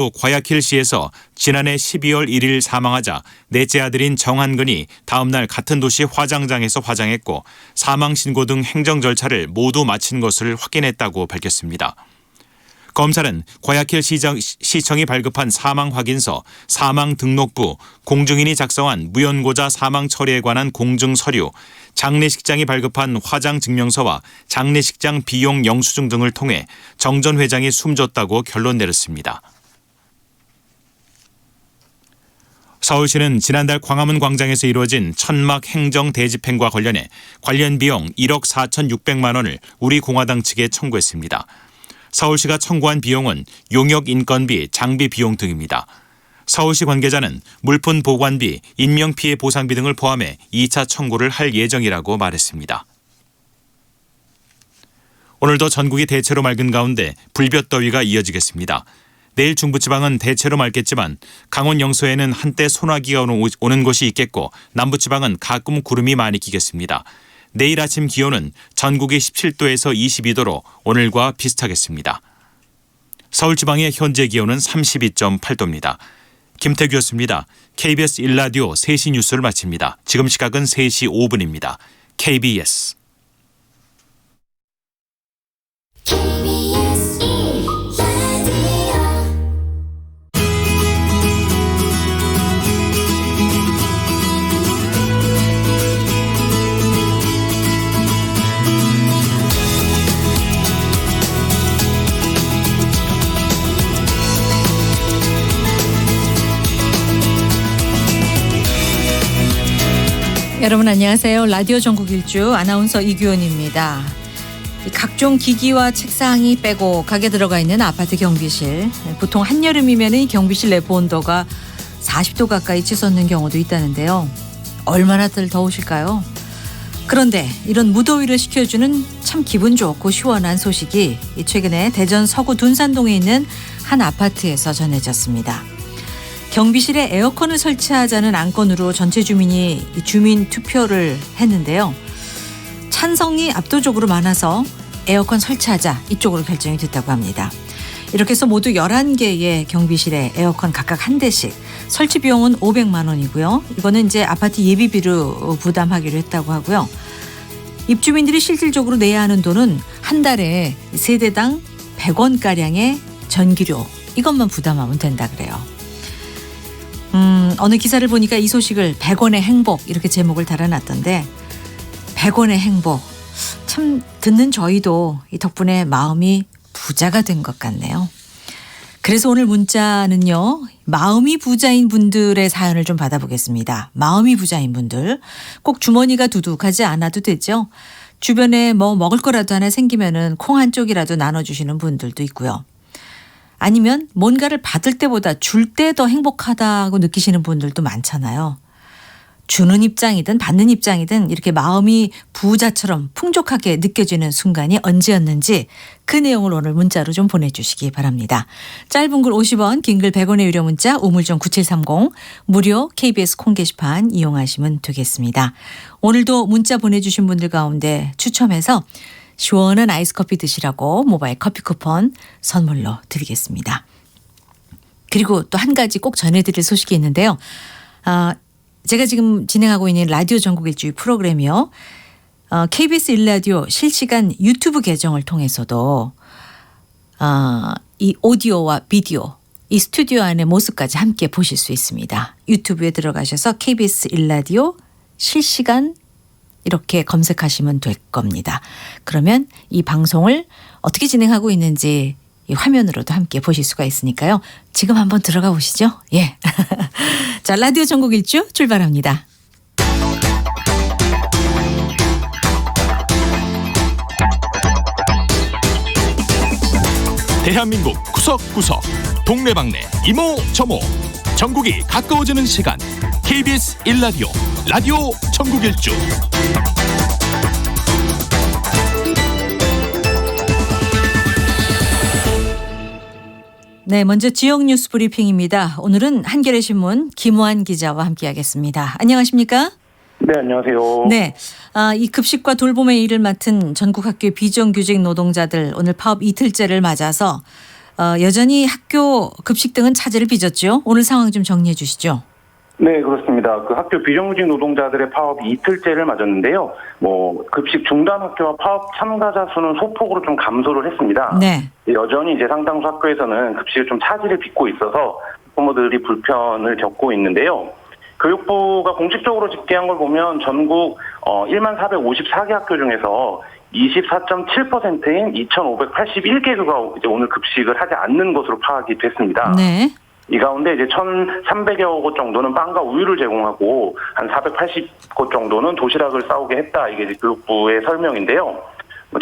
과야킬시에서 지난해 12월 1일 사망하자 넷째 아들인 정한근이 다음날 같은 도시 화장장에서 화장했고 사망 신고 등 행정 절차를 모두 마친 것을 확인했다고 밝혔습니다. 검찰은 과야킬 시청이 발급한 사망 확인서, 사망 등록부, 공증인이 작성한 무연고자 사망 처리에 관한 공증 서류, 장례식장이 발급한 화장 증명서와 장례식장 비용 영수증 등을 통해 정 전 회장이 숨졌다고 결론 내렸습니다. 서울시는 지난달 광화문 광장에서 이루어진 천막 행정 대집행과 관련해 관련 비용 1억 4,600만 원을 우리공화당 측에 청구했습니다. 서울시가 청구한 비용은 용역 인건비, 장비 비용 등입니다. 서울시 관계자는 물품 보관비, 인명피해 보상비 등을 포함해 2차 청구를 할 예정이라고 말했습니다. 오늘도 전국이 대체로 맑은 가운데 불볕더위가 이어지겠습니다. 내일 중부지방은 대체로 맑겠지만 강원 영서에는 한때 소나기가 오는 곳이 있겠고 남부지방은 가끔 구름이 많이 끼겠습니다. 내일 아침 기온은 전국이 17도에서 22도로 오늘과 비슷하겠습니다. 서울지방의 현재 기온은 32.8도입니다. 김태규였습니다. KBS 1라디오 3시 뉴스를 마칩니다. 지금 시각은 3시 5분입니다. KBS 여러분 안녕하세요. 라디오 전국 일주 아나운서 이규원입니다. 각종 기기와 책상이 빼곡하게 들어가 있는 아파트 경비실. 보통 한여름이면 이 경비실 내부 온도가 40도 가까이 치솟는 경우도 있다는데요. 얼마나들 더우실까요? 그런데 이런 무더위를 식혀주는 참 기분 좋고 시원한 소식이 최근에 대전 서구 둔산동에 있는 한 아파트에서 전해졌습니다. 경비실에 에어컨을 설치하자는 안건으로 전체 주민이 주민 투표를 했는데요. 찬성이 압도적으로 많아서 에어컨 설치하자 이쪽으로 결정이 됐다고 합니다. 이렇게 해서 모두 11개의 경비실에 에어컨 각각 한 대씩, 설치 비용은 500만 원이고요. 이거는 이제 아파트 예비비로 부담하기로 했다고 하고요. 입주민들이 실질적으로 내야 하는 돈은 한 달에 세대당 100원가량의 전기료, 이것만 부담하면 된다 그래요. 어느 기사를 보니까 이 소식을 100원의 행복 이렇게 제목을 달아놨던데 100원의 행복, 참 듣는 저희도 이 덕분에 마음이 부자가 된 것 같네요. 그래서 오늘 문자는요, 마음이 부자인 분들의 사연을 좀 받아보겠습니다. 마음이 부자인 분들, 꼭 주머니가 두둑하지 않아도 되죠. 주변에 뭐 먹을 거라도 하나 생기면은 콩 한 쪽이라도 나눠주시는 분들도 있고요. 아니면 뭔가를 받을 때보다 줄 때 더 행복하다고 느끼시는 분들도 많잖아요. 주는 입장이든 받는 입장이든 이렇게 마음이 부자처럼 풍족하게 느껴지는 순간이 언제였는지 그 내용을 오늘 문자로 좀 보내주시기 바랍니다. 짧은 글 50원, 긴 글 100원의 유료 문자 우물정 9730, 무료 KBS 콩 게시판 이용하시면 되겠습니다. 오늘도 문자 보내주신 분들 가운데 추첨해서 시원한 아이스커피 드시라고 모바일 커피 쿠폰 선물로 드리겠습니다. 그리고 또 한 가지 꼭 전해드릴 소식이 있는데요. 제가 지금 진행하고 있는 라디오 전국 일주일 프로그램이요. KBS 1라디오 실시간 유튜브 계정을 통해서도 이 오디오와 비디오, 이 스튜디오 안의 모습까지 함께 보실 수 있습니다. 유튜브에 들어가셔서 KBS 1라디오 실시간 이렇게 검색하시면 될 겁니다. 그러면 이 방송을 어떻게 진행하고 있는지 이 화면으로도 함께 보실 수가 있으니까요. 지금 한번 들어가 보시죠. 예. 자, 라디오 전국 일주 출발합니다. 대한민국 구석구석 동네방네 이모저모 전국이 가까워지는 시간 KBS 1라디오 라디오 전국 일주. 네, 먼저 지역 뉴스 브리핑입니다. 오늘은 한겨레 신문 김호한 기자와 함께하겠습니다. 안녕하십니까? 네, 안녕하세요. 네, 이 급식과 돌봄의 일을 맡은 전국 학교 비정규직 노동자들 오늘 파업 이틀째를 맞아서 여전히 학교 급식 등은 차질을 빚었죠. 오늘 상황 좀 정리해 주시죠. 네, 그렇습니다. 그 학교 비정규직 노동자들의 파업이 이틀째를 맞았는데요. 급식 중단 학교와 파업 참가자 수는 소폭으로 좀 감소를 했습니다. 네. 여전히 이제 상당수 학교에서는 급식을 좀 차질을 빚고 있어서 학부모들이 불편을 겪고 있는데요. 교육부가 공식적으로 집계한 걸 보면 전국 1만 454개 학교 중에서 24.7%인 2,581개교가 이제 오늘 급식을 하지 않는 것으로 파악이 됐습니다. 네. 이 가운데 이제 1,300여 곳 정도는 빵과 우유를 제공하고 한 480곳 정도는 도시락을 싸오게 했다. 이게 이제 교육부의 설명인데요.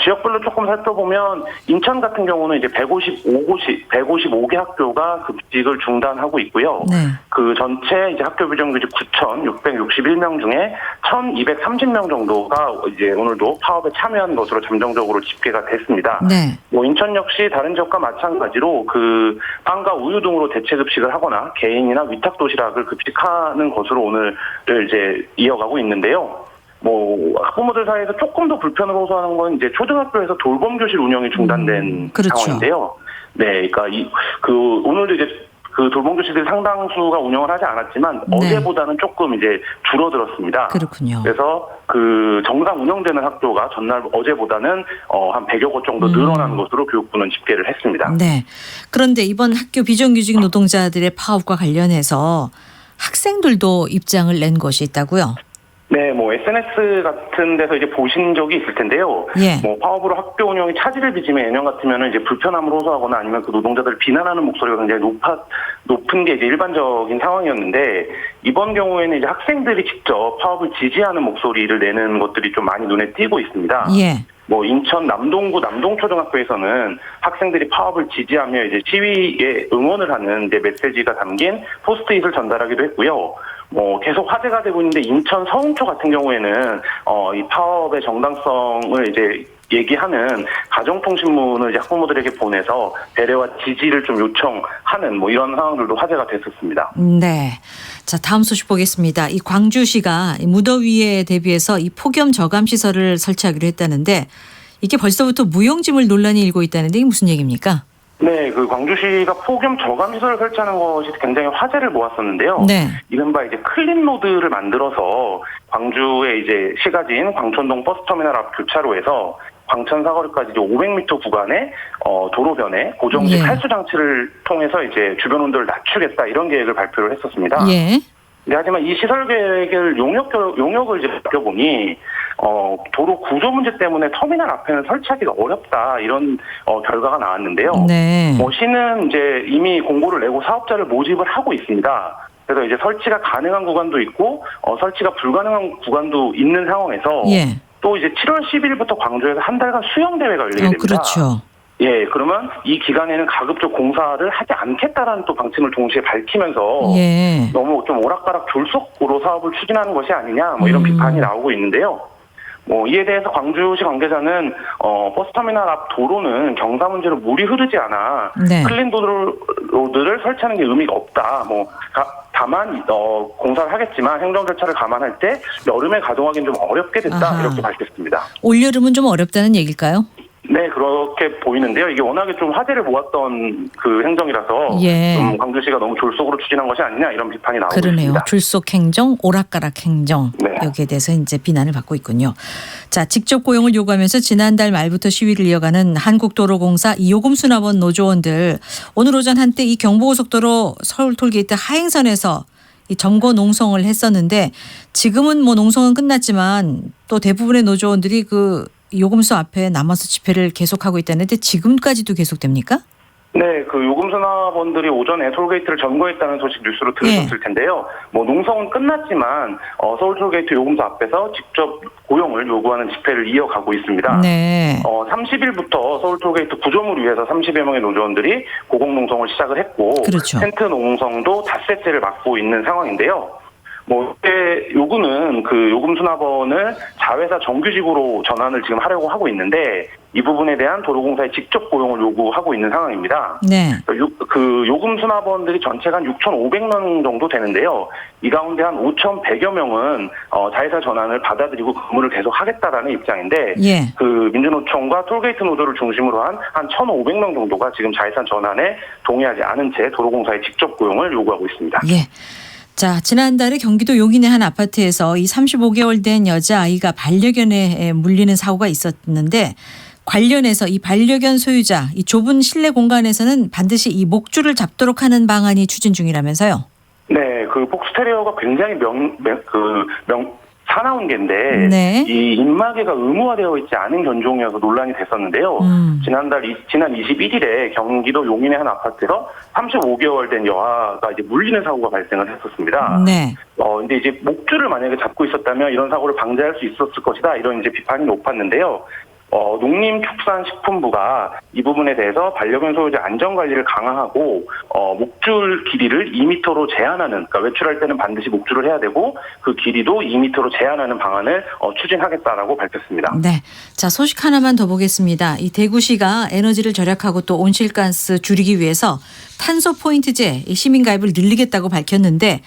지역별로 조금 살펴보면 인천 같은 경우는 이제 155개 학교가 급식을 중단하고 있고요. 네. 그 전체 이제 학교 비정규직 9,661명 중에 1,230명 정도가 이제 오늘도 파업에 참여한 것으로 잠정적으로 집계가 됐습니다. 네. 인천 역시 다른 지역과 마찬가지로 그 빵과 우유 등으로 대체 급식을 하거나 개인이나 위탁 도시락을 급식하는 것으로 오늘을 이제 이어가고 있는데요. 학부모들 사이에서 조금 더 불편을 호소하는 건 이제 초등학교에서 돌봄 교실 운영이 중단된 그렇죠. 상황인데요. 네, 그러니까 오늘도 이제 그 돌봄 교실들 상당수가 운영을 하지 않았지만 네. 어제보다는 조금 이제 줄어들었습니다. 그렇군요. 그래서 그 정상 운영되는 학교가 전날 어제보다는 한 100여 곳 정도 늘어난 것으로 교육부는 집계를 했습니다. 네. 그런데 이번 학교 비정규직 노동자들의 파업과 관련해서 학생들도 입장을 낸 것이 있다고요? 네, SNS 같은 데서 이제 보신 적이 있을 텐데요. 예. 파업으로 학교 운영이 차질을 빚으면 예년 같으면 이제 불편함을 호소하거나 아니면 그 노동자들을 비난하는 목소리가 굉장히 높은 게 이제 일반적인 상황이었는데 이번 경우에는 이제 학생들이 직접 파업을 지지하는 목소리를 내는 것들이 좀 많이 눈에 띄고 있습니다. 예. 인천 남동구 남동초등학교에서는 학생들이 파업을 지지하며 이제 시위에 응원을 하는 이제 메시지가 담긴 포스트잇을 전달하기도 했고요. 계속 화제가 되고 있는데 인천 서운초 같은 경우에는 이 파업의 정당성을 이제 얘기하는 가정통신문을 이제 학부모들에게 보내서 배려와 지지를 좀 요청하는 이런 상황들도 화제가 됐었습니다. 네. 자, 다음 소식 보겠습니다. 이 광주시가 이 무더위에 대비해서 이 폭염 저감 시설을 설치하기로 했다는데 이게 벌써부터 무용지물 논란이 일고 있다는데 이게 무슨 얘기입니까? 네, 그 광주시가 폭염 저감 시설을 설치하는 것이 굉장히 화제를 모았었는데요. 네. 이른바 이제 클린로드를 만들어서 광주의 이제 시가지인 광천동 버스터미널 앞 교차로에서 광천 사거리까지 이제 500m 구간에 도로변에 고정식 예. 탈수 장치를 통해서 이제 주변 온도를 낮추겠다 이런 계획을 발표를 했었습니다. 예. 네, 하지만 이 시설 계획을 용역을 이제 살펴보니 도로 구조 문제 때문에 터미널 앞에는 설치하기가 어렵다 이런 결과가 나왔는데요. 네. 시는 이제 이미 공고를 내고 사업자를 모집을 하고 있습니다. 그래서 이제 설치가 가능한 구간도 있고 설치가 불가능한 구간도 있는 상황에서 예. 또 이제 7월 10일부터 광주에서 한 달간 수영 대회가 열리게 됩니다. 그렇죠. 예, 그러면 이 기간에는 가급적 공사를 하지 않겠다라는 또 방침을 동시에 밝히면서 예. 너무 좀 오락가락 졸속으로 사업을 추진하는 것이 아니냐 이런 비판이 나오고 있는데요. 이에 대해서 광주시 관계자는 버스터미널 앞 도로는 경사 문제로 물이 흐르지 않아 네. 클린로드를 설치하는 게 의미가 없다. 다만 공사를 하겠지만 행정 절차를 감안할 때 여름에 가동하기는 좀 어렵게 됐다. 아하. 이렇게 밝혔습니다. 올여름은 좀 어렵다는 얘기일까요? 네, 그렇게 보이는데요. 이게 워낙에 좀 화제를 모았던 그 행정이라서 예. 좀 광주시가 너무 졸속으로 추진한 것이 아니냐 이런 비판이 나오고 그러네요. 있습니다. 졸속 행정, 오락가락 행정 네. 여기에 대해서 이제 비난을 받고 있군요. 자, 직접 고용을 요구하면서 지난달 말부터 시위를 이어가는 한국도로공사 이요금 수납원 노조원들 오늘 오전 한때 이 경부고속도로 서울 톨게이트 하행선에서 이 점거 농성을 했었는데 지금은 농성은 끝났지만 또 대부분의 노조원들이 그 요금소 앞에 남아서 집회를 계속하고 있다는데 지금까지도 계속됩니까? 네, 그 요금 수납원들이 오전에 톨게이트를 점거했다는 소식 뉴스로 들으셨을 텐데요. 농성은 끝났지만 서울 톨게이트 요금소 앞에서 직접 고용을 요구하는 집회를 이어가고 있습니다. 네. 30일부터 서울 톨게이트 구조물을 위해서 30여 명의 노조원들이 고공 농성을 시작을 했고 그렇죠. 텐트 농성도 닷새째를 맡고 있는 상황인데요. 이때 요구는 그 요금 수납원을 자회사 정규직으으로 전환을 지금 하려고 하고 있는데 이 부분에 대한 도로공사의 직접 고용을 요구하고 있는 상황입니다. 네. 그 요금 수납원들이 전체가 한 6,500명 정도 되는데요. 이 가운데 한 5,100여 명은 자회사 전환을 받아들이고 근무를 계속 하겠다라는 입장인데 예. 그 민주노총과 톨게이트 노조를 중심으로 한 1,500명 정도가 지금 자회사 전환에 동의하지 않은 채 도로공사의 직접 고용을 요구하고 있습니다. 예. 자, 지난달에 경기도 용인의 한 아파트에서 이 35개월 된 여자아이가 반려견에 물리는 사고가 있었는데 관련해서 이 반려견 소유자 이 좁은 실내 공간에서는 반드시 이 목줄을 잡도록 하는 방안이 추진 중이라면서요. 네, 그 폭스테리어가 굉장히 사나운 개인데 네. 이 입마개가 의무화되어 있지 않은 견종이어서 논란이 됐었는데요. 지난 21일에 경기도 용인의 한 아파트에서 35개월 된 여아가 이제 물리는 사고가 발생을 했었습니다. 네. 근데 이제 목줄을 만약에 잡고 있었다면 이런 사고를 방지할 수 있었을 것이다. 이런 이제 비판이 높았는데요. 농림축산식품부가 이 부분에 대해서 반려견 소유자 안전관리를 강화하고 목줄 길이를 2m로 제한하는, 그러니까 외출할 때는 반드시 목줄을 해야 되고 그 길이도 2m로 제한하는 방안을 추진하겠다라고 밝혔습니다. 네. 자, 소식 하나만 더 보겠습니다. 이 대구시가 에너지를 절약하고 또 온실가스 줄이기 위해서 탄소 포인트제 시민 가입을 늘리겠다고 밝혔는데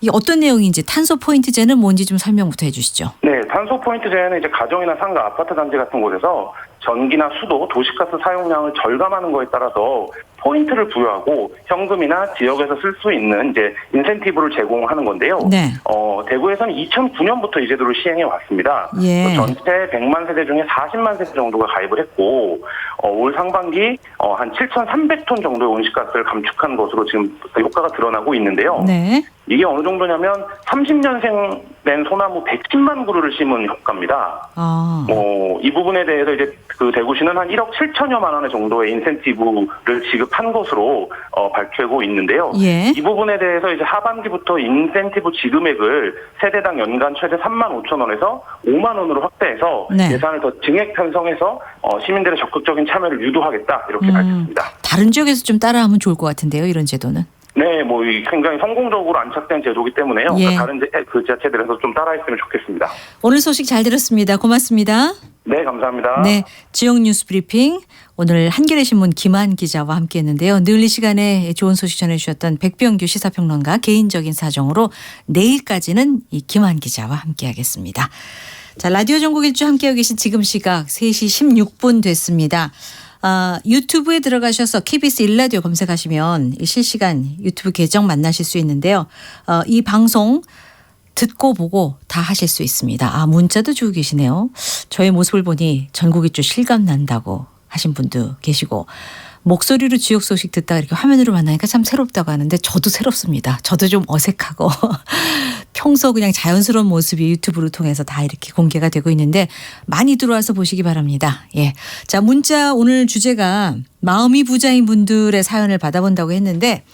이 어떤 내용인지 탄소 포인트제는 뭔지 좀 설명부터 해주시죠. 네, 탄소 포인트제는 이제 가정이나 상가, 아파트 단지 같은 곳에서 전기나 수도, 도시가스 사용량을 절감하는 것에 따라서 포인트를 부여하고 현금이나 지역에서 쓸 수 있는 이제 인센티브를 제공하는 건데요. 네. 대구에서는 2009년부터 이 제도를 시행해 왔습니다. 예. 전체 100만 세대 중에 40만 세대 정도가 가입을 했고 올 상반기 한 7,300톤 정도의 온실가스를 감축한 것으로 지금 효과가 드러나고 있는데요. 네. 이게 어느 정도냐면 30년생 된 소나무 110만 그루를 심은 효과입니다. 이 부분에 대해서 이제 그 대구시는 한 1억 7천여만 원 정도의 인센티브를 지급한 것으로 밝히고 있는데요. 예. 이 부분에 대해서 이제 하반기부터 인센티브 지급액을 세대당 연간 최대 3만 5천 원에서 5만 원으로 확대해서 네. 예산을 더 증액 편성해서 시민들의 적극적인 참여를 유도하겠다 이렇게 밝혔습니다. 다른 지역에서 좀 따라하면 좋을 것 같은데요. 이런 제도는. 네, 굉장히 성공적으로 안착된 제도이기 때문에요. 예. 다른 지자체들에서 좀 따라했으면 좋겠습니다. 오늘 소식 잘 들었습니다. 고맙습니다. 네, 감사합니다. 네, 지역 뉴스 브리핑 오늘 한겨레 신문 김한 기자와 함께했는데요. 늘 이 시간에 좋은 소식 전해주셨던 백병규 시사평론가 개인적인 사정으로 내일까지는 이 김한 기자와 함께하겠습니다. 자, 라디오 전국 일주 함께하고 계신 지금 시각 3시 16분 됐습니다. 유튜브에 들어가셔서 KBS 1라디오 검색하시면 실시간 유튜브 계정 만나실 수 있는데요. 이 방송 듣고 보고 다 하실 수 있습니다. 문자도 주고 계시네요. 저의 모습을 보니 전국 일주 실감 난다고 하신 분도 계시고 목소리로 지역 소식 듣다가 이렇게 화면으로 만나니까 참 새롭다고 하는데 저도 새롭습니다. 저도 좀 어색하고 평소 그냥 자연스러운 모습이 유튜브를 통해서 다 이렇게 공개가 되고 있는데 많이 들어와서 보시기 바랍니다. 예. 자, 문자 오늘 주제가 마음이 부자인 분들의 사연을 받아본다고 했는데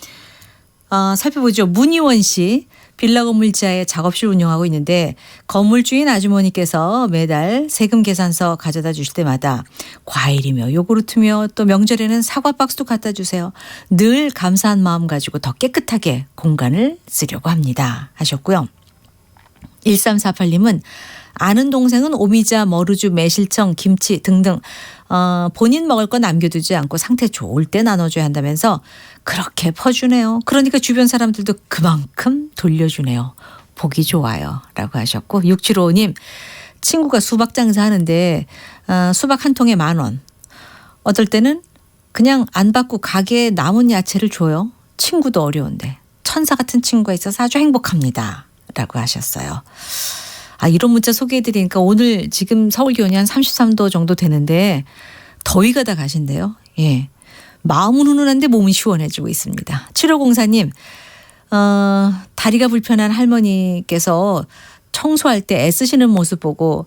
살펴보죠. 문희원 씨. 빌라 건물지하에 작업실 운영하고 있는데 건물주인 아주머니께서 매달 세금 계산서 가져다 주실 때마다 과일이며 요구르트며 또 명절에는 사과 박스도 갖다 주세요. 늘 감사한 마음 가지고 더 깨끗하게 공간을 쓰려고 합니다. 하셨고요. 1348님은 아는 동생은 오미자, 머루주, 매실청, 김치 등등 본인 먹을 거 남겨두지 않고 상태 좋을 때 나눠줘야 한다면서 그렇게 퍼주네요. 그러니까 주변 사람들도 그만큼 돌려주네요. 보기 좋아요. 라고 하셨고 6755님 친구가 수박 장사하는데 수박 한 통에 10,000원. 어떨 때는 그냥 안 받고 가게에 남은 야채를 줘요. 친구도 어려운데 천사 같은 친구가 있어서 아주 행복합니다. 라고 하셨어요. 이런 문자 소개해드리니까 오늘 지금 서울 기온이 한 33도 정도 되는데 더위가 다 가신대요. 예. 마음은 훈훈한데 몸은 시원해지고 있습니다. 7504님 다리가 불편한 할머니께서 청소할 때 애쓰시는 모습 보고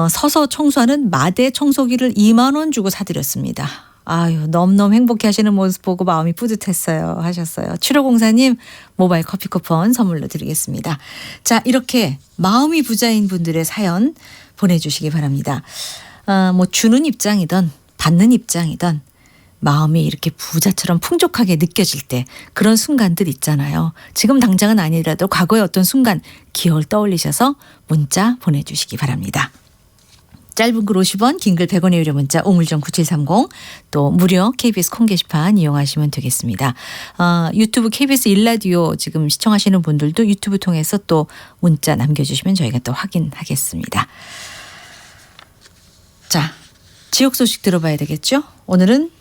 서서 청소하는 마대 청소기를 2만 원 주고 사드렸습니다. 아유, 너무너무 행복해 하시는 모습 보고 마음이 뿌듯했어요. 하셨어요. 7504님 모바일 커피 쿠폰 선물로 드리겠습니다. 자, 이렇게 마음이 부자인 분들의 사연 보내주시기 바랍니다. 뭐 주는 입장이든 받는 입장이든 마음이 이렇게 부자처럼 풍족하게 느껴질 때 그런 순간들 있잖아요. 지금 당장은 아니라도 과거의 어떤 순간 기억을 떠올리셔서 문자 보내주시기 바랍니다. 짧은 글 50원, 긴 글 100원의 유료 문자 우물정 9730 또 무료 KBS 콩 게시판 이용하시면 되겠습니다. 유튜브 KBS 일라디오 지금 시청하시는 분들도 유튜브 통해서 또 문자 남겨주시면 저희가 또 확인하겠습니다. 자, 지역 소식 들어봐야 되겠죠? 오늘은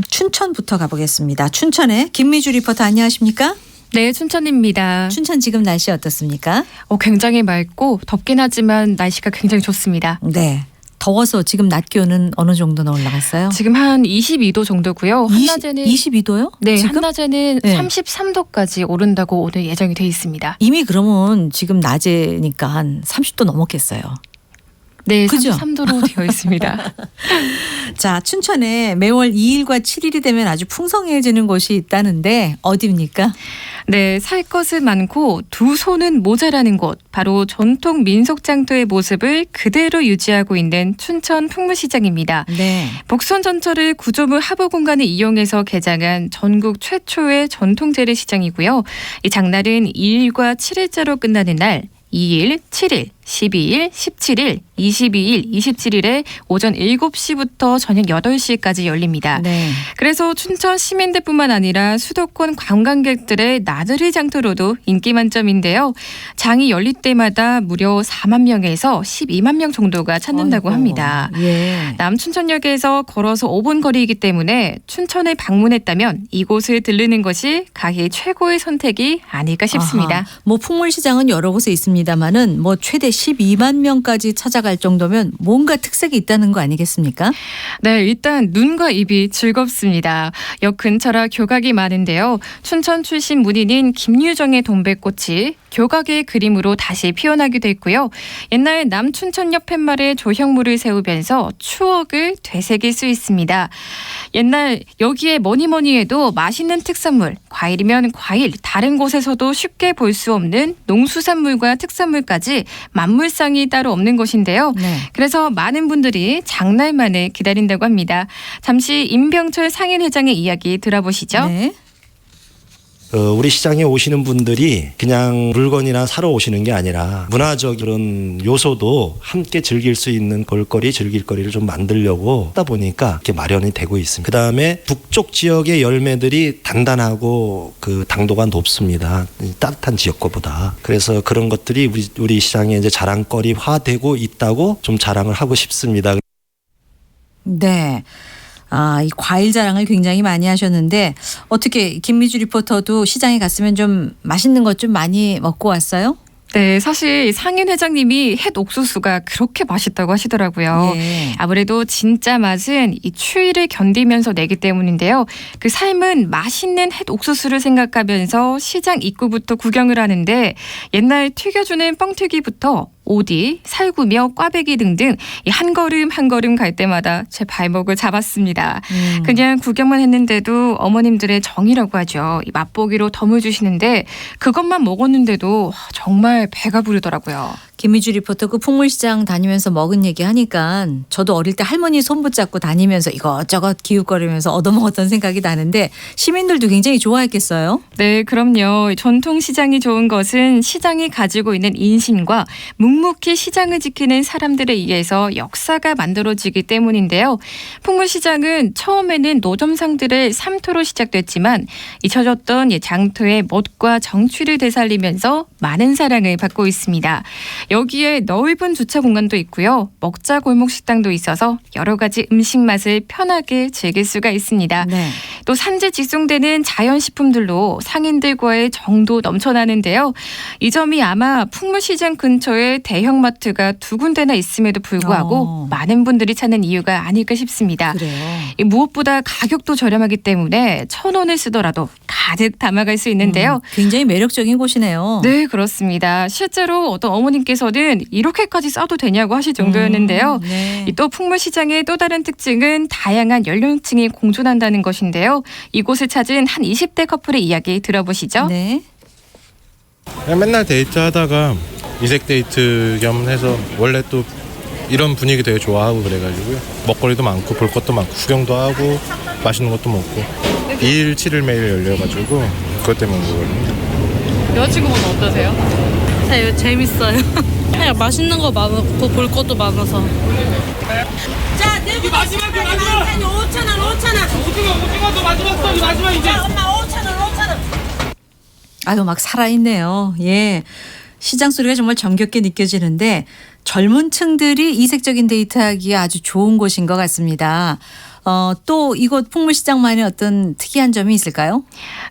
춘천부터 가보겠습니다. 춘천에 김미주 리포터 안녕하십니까? 네, 춘천입니다. 춘천 지금 날씨 어떻습니까? 굉장히 맑고 덥긴 하지만 날씨가 굉장히 좋습니다. 네. 더워서 지금 낮 기온은 어느 정도나 올라갔어요? 지금 한 22도 정도고요. 한낮에는 22도요? 네, 지금? 한낮에는 네. 33도까지 오른다고 오늘 예정이 돼 있습니다. 이미 그러면 지금 낮에니까 한 30도 넘었겠어요. 네, 그죠? 33도로 되어 있습니다. 자, 춘천에 매월 2일과 7일이 되면 아주 풍성해지는 곳이 있다는데 어디입니까? 네, 살 것은 많고 두 손은 모자라는 곳. 바로 전통 민속장터의 모습을 그대로 유지하고 있는 춘천 풍물시장입니다. 네. 복선 전철을 구조물 하부 공간을 이용해서 개장한 전국 최초의 전통 재래시장이고요. 이 장날은 2일과 7일자로 끝나는 날 2일, 7일, 12일, 17일, 22일, 27일에 오전 7시부터 저녁 8시까지 열립니다. 네. 그래서 춘천 시민들뿐만 아니라 수도권 관광객들의 나들이 장터로도 인기 만점인데요. 장이 열릴 때마다 무려 4만 명에서 12만 명 정도가 찾는다고 아이고, 합니다. 예. 남춘천역에서 걸어서 5분 거리이기 때문에 춘천에 방문했다면 이곳을 들르는 것이 가히 최고의 선택이 아닐까 싶습니다. 아하. 뭐 풍물시장은 여러 곳에 있습니다만은 뭐 최대 12만 명까지 찾아갈 정도면 뭔가 특색이 있다는 거 아니겠습니까? 네, 일단 눈과 입이 즐겁습니다. 역 근처라 교각이 많은데요. 춘천 출신 문인인 김유정의 동백꽃이 교각의 그림으로 다시 피어나기도 했고요. 옛날 남춘천역 팻말에 조형물을 세우면서 추억을 되새길 수 있습니다. 옛날 여기에 뭐니 해도 맛있는 특산물, 과일이면 과일, 다른 곳에서도 쉽게 볼 수 없는 농수산물과 특산물까지 만물상이 따로 없는 곳인데요. 네. 그래서 많은 분들이 장날만을 기다린다고 합니다. 잠시 임병철 상인회장의 이야기 들어보시죠. 네. 우리 시장에 오시는 분들이 그냥 물건이나 사러 오시는 게 아니라 문화적 그런 요소도 함께 즐길 수 있는 볼거리, 즐길거리를 좀 만들려고 하다 보니까 이렇게 마련이 되고 있습니다. 그다음에 북쪽 지역의 열매들이 단단하고 그 당도가 높습니다. 따뜻한 지역 거보다. 그래서 그런 것들이 우리 시장에 이제 자랑거리화되고 있다고 좀 자랑을 하고 싶습니다. 네. 이 과일 자랑을 굉장히 많이 하셨는데 어떻게 김미주 리포터도 시장에 갔으면 좀 맛있는 것 좀 많이 먹고 왔어요? 네, 사실 상인 회장님이 햇 옥수수가 그렇게 맛있다고 하시더라고요. 예. 아무래도 진짜 맛은 이 추위를 견디면서 내기 때문인데요. 그 삶은 맛있는 햇 옥수수를 생각하면서 시장 입구부터 구경을 하는데 옛날 튀겨주는 뻥튀기부터 오디, 살구며 꽈배기 등등 이 한 걸음 한 걸음 갈 때마다 제 발목을 잡았습니다. 그냥 구경만 했는데도 어머님들의 정이라고 하죠. 이 맛보기로 덤을 주시는데 그것만 먹었는데도 정말 배가 부르더라고요. 김미주 리포터 그 풍물시장 다니면서 먹은 얘기 하니까 저도 어릴 때 할머니 손 붙잡고 다니면서 이것저것 기웃거리면서 얻어먹었던 생각이 나는데 시민들도 굉장히 좋아했겠어요? 네, 그럼요. 전통시장이 좋은 것은 시장이 가지고 있는 인심과 묵묵히 시장을 지키는 사람들에 의해서 역사가 만들어지기 때문인데요. 풍물시장은 처음에는 노점상들의 삼토로 시작됐지만 잊혀졌던 장터의 멋과 정취를 되살리면서 많은 사랑을 받고 있습니다. 여기에 넓은 주차 공간도 있고요. 먹자 골목 식당도 있어서 여러 가지 음식 맛을 편하게 즐길 수가 있습니다. 네. 또 산지 직송되는 자연식품들로 상인들과의 정도 넘쳐나는데요. 이 점이 아마 풍물시장 근처에 대형마트가 2군데나 있음에도 불구하고 많은 분들이 찾는 이유가 아닐까 싶습니다. 그래요. 무엇보다 가격도 저렴하기 때문에 1,000원을 쓰더라도 가득 담아갈 수 있는데요. 굉장히 매력적인 곳이네요. 네, 그렇습니다. 실제로 어떤 어머님께서는 이렇게까지 싸도 되냐고 하실 정도였는데요. 네. 또 풍물시장의 또 다른 특징은 다양한 연령층이 공존한다는 것인데요. 이곳을 찾은 한 20대 커플의 이야기 들어보시죠. 네. 그냥 맨날 데이트하다가 이색 데이트 겸 해서 원래 또 이런 분위기 되게 좋아하고 그래가지고요. 먹거리도 많고 볼 것도 많고 구경도 하고 맛있는 것도 먹고 2일 7일 매일 열려가지고 그것 때문에 온 거거든요. 여자친구분 어떠세요? 네, 재밌어요. 그냥 맛있는 거 많고 볼 것도 많아서 자, 대구 마지막 5,000원. 오징어 더 마지막 이제. 엄마 5,000원. 아유, 막 살아있네요. 예. 시장 소리가 정말 정겹게 느껴지는데 젊은 층들이 이색적인 데이트하기에 아주 좋은 곳인 것 같습니다. 또 이곳 풍물시장만의 어떤 특이한 점이 있을까요?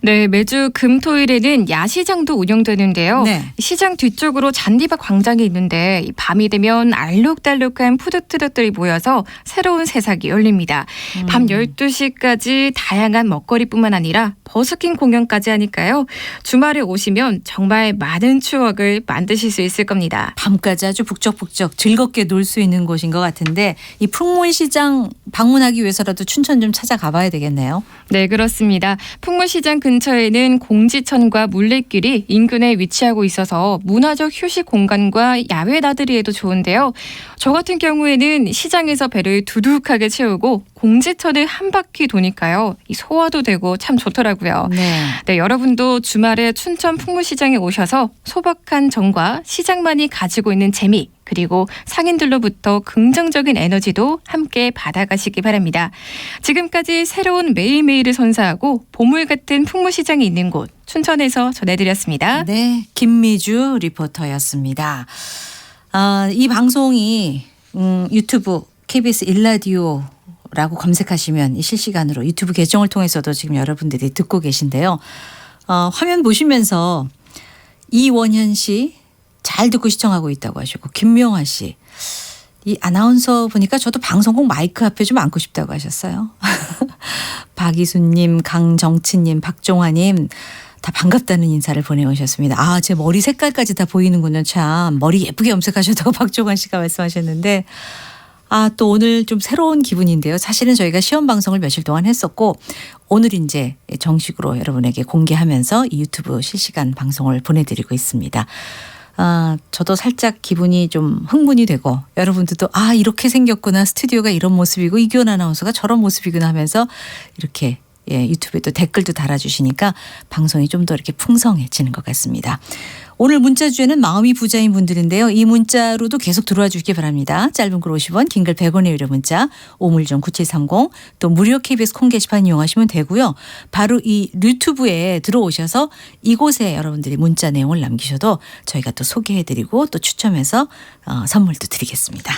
네, 매주 금토일에는 야시장도 운영되는데요. 네. 시장 뒤쪽으로 잔디밭 광장이 있는데 밤이 되면 알록달록한 푸드트럭들이 모여서 새로운 새싹이 열립니다. 밤 12시까지 다양한 먹거리뿐만 아니라 버스킹 공연까지 하니까요. 주말에 오시면 정말 많은 추억을 만드실 수 있을 겁니다. 밤까지 아주 북적북적 즐겁게 놀 수 있는 곳인 것 같은데 이 풍물시장 방문하기 위해서라도 춘천 좀 찾아가 봐야 되겠네요. 네, 그렇습니다. 풍물시장 근처에는 공지천과 물레길이 인근에 위치하고 있어서 문화적 휴식 공간과 야외 나들이에도 좋은데요. 저 같은 경우에는 시장에서 배를 두둑하게 채우고 공지천을 한 바퀴 도니까요. 이 소화도 되고 참 좋더라고요. 네, 여러분도 주말에 춘천 풍물시장에 오셔서 소박한 정과 시장만이 가지고 있는 재미 그리고 상인들로부터 긍정적인 에너지도 함께 받아가시기 바랍니다. 지금까지 새로운 매일매일을 선사하고 보물 같은 풍물시장이 있는 곳 춘천에서 전해드렸습니다. 네, 김미주 리포터였습니다. 이 방송이 유튜브 KBS 일라디오라고 검색하시면 실시간으로 유튜브 계정을 통해서도 지금 여러분들이 듣고 계신데요. 화면 보시면서 이원현 씨 잘 듣고 시청하고 있다고 하시고 김명화 씨 이 아나운서 보니까 저도 방송국 마이크 앞에 좀 앉고 싶다고 하셨어요. 박이순님, 강정치님, 박종화님 다 반갑다는 인사를 보내오셨습니다. 제 머리 색깔까지 다 보이는군요. 참 머리 예쁘게 염색하셨다고 박종환 씨가 말씀하셨는데 또 오늘 좀 새로운 기분인데요. 사실은 저희가 시험 방송을 며칠 동안 했었고 오늘 이제 정식으로 여러분에게 공개하면서 이 유튜브 실시간 방송을 보내드리고 있습니다. 저도 살짝 기분이 좀 흥분이 되고 여러분들도 이렇게 생겼구나 스튜디오가 이런 모습이고 이규현 아나운서가 저런 모습이구나 하면서 이렇게 유튜브에 또 댓글도 달아주시니까 방송이 좀 더 이렇게 풍성해지는 것 같습니다. 오늘 문자 주제는 마음이 부자인 분들인데요. 이 문자로도 계속 들어와 주시기 바랍니다. 짧은 글 50원, 긴 글 100원의 유료 문자, 오물정 9730 또 무료 KBS 콩 게시판 이용하시면 되고요. 바로 이 유튜브에 들어오셔서 이곳에 여러분들이 문자 내용을 남기셔도 저희가 또 소개해드리고 또 추첨해서 선물도 드리겠습니다.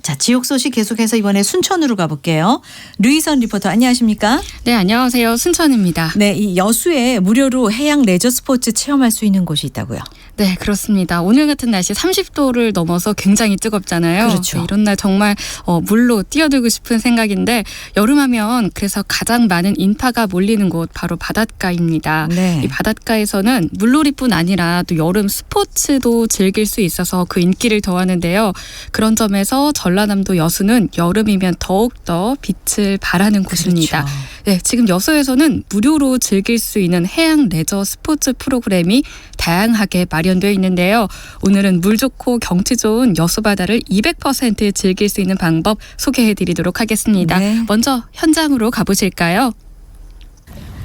자, 지역 소식 계속해서 이번에 순천으로 가볼게요. 류희선 리포터 안녕하십니까? 네, 안녕하세요. 순천입니다. 네, 이 여수에 무료로 해양 레저 스포츠 체험할 수 있는 곳이 있다고요. 네, 그렇습니다. 오늘 같은 날씨 30도를 넘어서 굉장히 뜨겁잖아요. 그렇죠. 네, 이런 날 정말 물로 뛰어들고 싶은 생각인데 여름하면 그래서 가장 많은 인파가 몰리는 곳 바로 바닷가입니다. 네. 이 바닷가에서는 물놀이뿐 아니라 또 여름 스포츠도 즐길 수 있어서 그 인기를 더하는데요. 그런 점에서 전라남도 여수는 여름이면 더욱더 빛을 발하는 곳입니다. 그렇죠. 네, 지금 여수에서는 무료로 즐길 수 있는 해양 레저 스포츠 프로그램이 다양하게 마련되어 있는데요. 오늘은 물 좋고 경치 좋은 여수 바다를 200% 즐길 수 있는 방법 소개해드리도록 하겠습니다. 네. 먼저 현장으로 가보실까요?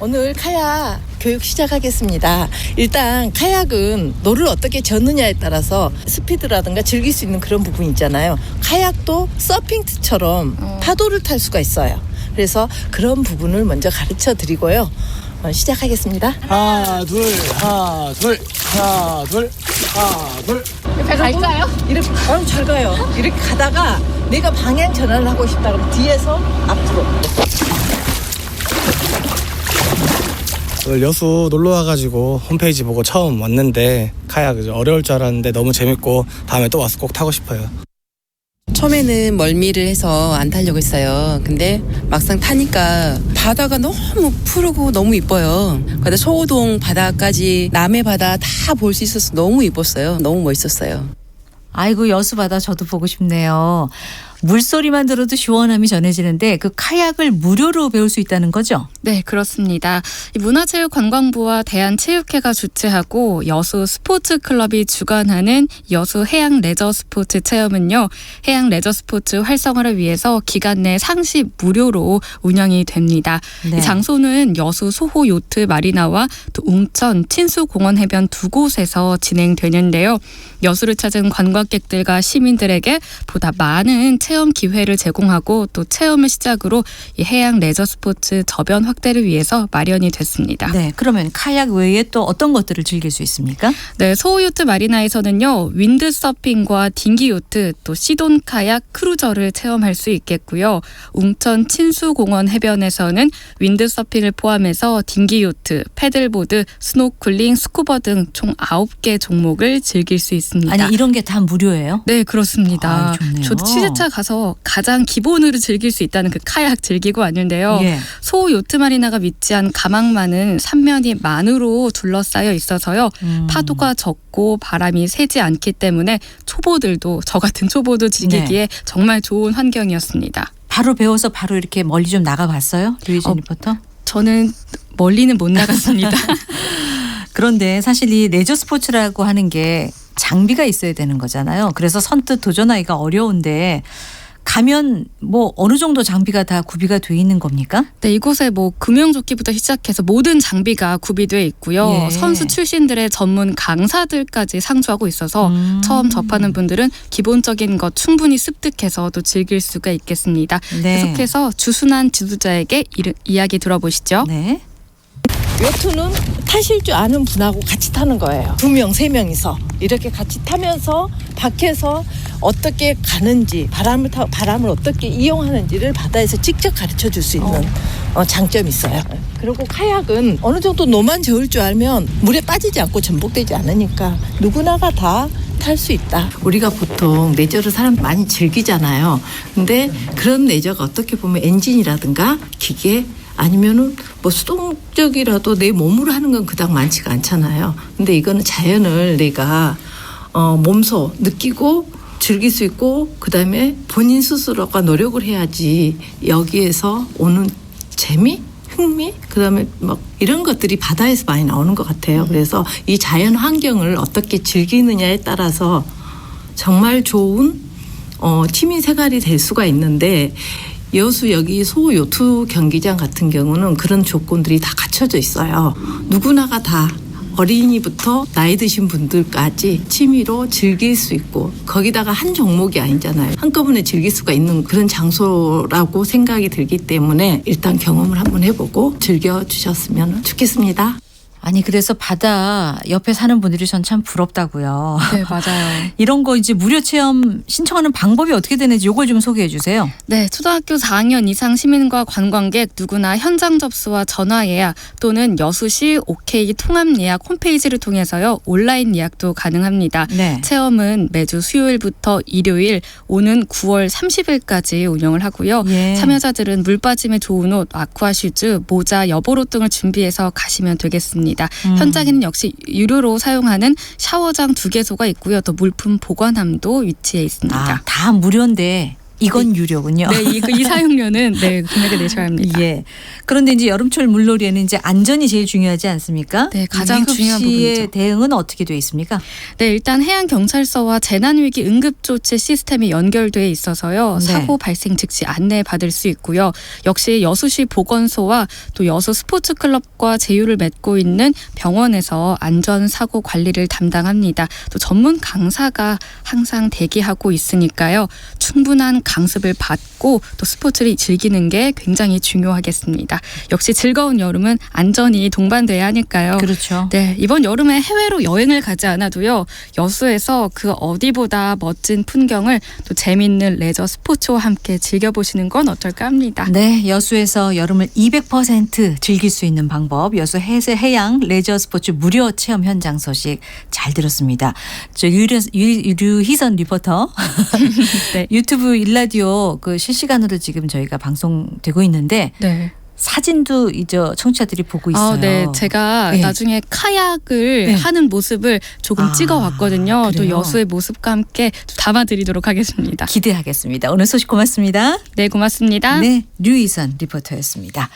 오늘 카약 교육 시작하겠습니다. 일단 카약은 노를 어떻게 젓느냐에 따라서 스피드라든가 즐길 수 있는 그런 부분이 있잖아요. 카약도 서핑처럼 파도를 탈 수가 있어요. 그래서 그런 부분을 먼저 가르쳐 드리고요. 시작하겠습니다. 하나 둘. 배 갈까요? 이렇게 잘 가요. 이렇게 가다가 내가 방향 전환을 하고 싶다 그러면 뒤에서 앞으로. 오늘 여수 놀러 와가지고 홈페이지 보고 처음 왔는데 카약 어려울 줄 알았는데 너무 재밌고 다음에 또 와서 꼭 타고 싶어요. 처음에는 멀미를 해서 안 타려고 했어요. 근데 막상 타니까 바다가 너무 푸르고 너무 이뻐요. 근데 소호동 바다까지 남해 바다 다 볼 수 있어서 너무 이뻤어요. 너무 멋있었어요. 아이고 여수 바다 저도 보고 싶네요. 물소리만 들어도 시원함이 전해지는데 그 카약을 무료로 배울 수 있다는 거죠? 네, 그렇습니다. 이 문화체육관광부와 대한체육회가 주최하고 여수 스포츠클럽이 주관하는 여수 해양 레저 스포츠 체험은요. 해양 레저 스포츠 활성화를 위해서 기간 내 상시 무료로 운영이 됩니다. 네. 이 장소는 여수 소호 요트 마리나와 또 웅천 친수공원 해변 두 곳에서 진행되는데요. 여수를 찾은 관광객들과 시민들에게 보다 많은 체험 기회를 제공하고 또 체험을 시작으로 이 해양 레저 스포츠 저변 확대를 위해서 마련이 됐습니다. 네, 그러면 카약 외에 또 어떤 것들을 즐길 수 있습니까? 네, 소호요트 마리나에서는요. 윈드서핑과 딩기요트 또 시돈 카약 크루저를 체험할 수 있겠고요. 웅천 친수공원 해변에서는 윈드서핑을 포함해서 딩기요트, 패들보드, 스노클링, 스쿠버 등 총 9개 종목을 즐길 수 있습니다. 아니 이런 게 다 무료예요? 네, 그렇습니다. 아, 좋네요. 저도 취재차 가서 가장 기본으로 즐길 수 있다는 그 카약 즐기고 왔는데요. 예. 소호 요트 마리나가 위치한 가망만은 삼면이 만으로 둘러싸여 있어서요. 파도가 적고 바람이 세지 않기 때문에 초보들도 저 같은 초보도 즐기기에 정말 좋은 환경이었습니다. 바로 배워서 바로 이렇게 멀리 좀 나가봤어요? 류희진 리포터? 저는 멀리는 못 나갔습니다. 그런데 사실 이 레저 스포츠라고 하는 게 장비가 있어야 되는 거잖아요. 그래서 선뜻 도전하기가 어려운데 가면 뭐 어느 정도 장비가 다 구비가 돼 있는 겁니까? 네, 이곳에 뭐 금형조끼부터 시작해서 모든 장비가 구비돼 있고요. 예. 선수 출신들의 전문 강사들까지 상주하고 있어서 처음 접하는 분들은 기본적인 것 충분히 습득해서 또 즐길 수가 있겠습니다. 네. 계속해서 주순한 지도자에게 이야기 들어보시죠. 네. 요트는 타실 줄 아는 분하고 같이 타는 거예요. 2명, 3명이서 이렇게 같이 타면서 밖에서 어떻게 가는지 바람을 어떻게 이용하는지를 바다에서 직접 가르쳐 줄 수 있는 장점이 있어요. 그리고 카약은 어느 정도 노만 저을 줄 알면 물에 빠지지 않고 전복되지 않으니까 누구나가 다 탈 수 있다. 우리가 보통 레저를 사람 많이 즐기잖아요. 근데 그런 레저가 어떻게 보면 엔진이라든가 기계 아니면은 뭐 수동적이라도 내 몸으로 하는 건 그닥 많지가 않잖아요. 근데 이거는 자연을 내가 몸소 느끼고 즐길 수 있고 그다음에 본인 스스로가 노력을 해야지 여기에서 오는 재미, 흥미, 그다음에 막 이런 것들이 바다에서 많이 나오는 것 같아요. 그래서 이 자연 환경을 어떻게 즐기느냐에 따라서 정말 좋은 취미 생활이 될 수가 있는데 여수 여기 소호 요트 경기장 같은 경우는 그런 조건들이 다 갖춰져 있어요. 누구나가 다 어린이부터 나이 드신 분들까지 취미로 즐길 수 있고 거기다가 한 종목이 아니잖아요. 한꺼번에 즐길 수가 있는 그런 장소라고 생각이 들기 때문에 일단 경험을 한번 해보고 즐겨주셨으면 좋겠습니다. 아니 그래서 바다 옆에 사는 분들이 전 참 부럽다고요. 네, 맞아요. 이런 거 이제 무료 체험 신청하는 방법이 어떻게 되는지 이걸 좀 소개해 주세요. 네, 초등학교 4학년 이상 시민과 관광객 누구나 현장 접수와 전화 예약 또는 여수시 OK 통합 예약 홈페이지를 통해서요. 온라인 예약도 가능합니다. 네. 체험은 매주 수요일부터 일요일 오는 9월 30일까지 운영을 하고요. 예. 참여자들은 물 빠짐에 좋은 옷, 아쿠아 슈즈, 모자, 여보옷 등을 준비해서 가시면 되겠습니다. 현장에는 역시 유료로 사용하는 샤워장 2개소가 있고요. 또 물품 보관함도 위치해 있습니다. 아, 다 무료인데 이건 유료군요. 네, 이 사용료는 네, 금액을 내셔야 합니다. 예. 그런데 이제 여름철 물놀이에는 이제 안전이 제일 중요하지 않습니까? 네, 가장 중요한 위급시의 부분이죠. 대응은 어떻게 돼 있습니까? 네, 일단 해양경찰서와 재난위기 응급조치 시스템이 연결돼 있어서요. 네. 사고 발생 즉시 안내 받을 수 있고요. 역시 여수시 보건소와 또 여수 스포츠클럽과 제휴를 맺고 있는 병원에서 안전사고 관리를 담당합니다. 또 전문 강사가 항상 대기하고 있으니까요. 충분한 강습을 받고 또 스포츠를 즐기는 게 굉장히 중요하겠습니다. 역시 즐거운 여름은 안전이 동반돼야 하니까요. 그렇죠. 네, 이번 여름에 해외로 여행을 가지 않아도요. 여수에서 그 어디보다 멋진 풍경을 또 재미있는 레저 스포츠와 함께 즐겨보시는 건 어떨까 합니다. 네, 여수에서 여름을 200% 즐길 수 있는 방법, 여수 해양 레저 스포츠 무료 체험 현장 소식 잘 들었습니다. 저 류희선 리포터 네. 유튜브 일라디오 그 실시간으로 지금 저희가 방송되고 있는데 네. 사진도 이제 청취자들이 보고 있어요. 네, 제가 네. 나중에 카약을 네. 하는 모습을 조금 찍어왔거든요. 또 그래요? 여수의 모습과 함께 담아드리도록 하겠습니다. 기대하겠습니다. 오늘 소식 고맙습니다. 네, 고맙습니다. 네, 류이선 리포터였습니다.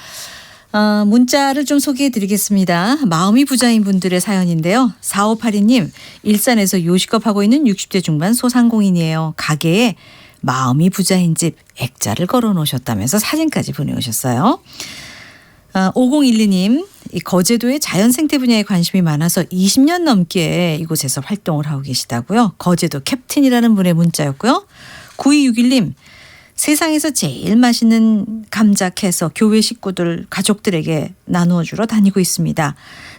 문자를 좀 소개해드리겠습니다. 마음이 부자인 분들의 사연인데요. 4582님, 일산에서 요식업 하고 있는 60대 중반 소상공인이에요. 가게에 마음이 부자인 집 액자를 걸어놓으셨다면서 사진까지 보내오셨어요. 5012님, 이 거제도의 자연생태 분야에 관심이 많아서 20년 넘게 이곳에서 활동을 하고 계시다고요. 거제도 캡틴이라는 분의 문자였고요. 9261님, 세상에서 제일 맛있는 감자 캐서 교회 식구들 가족들에게 나누어 주러 다니고 있습니다.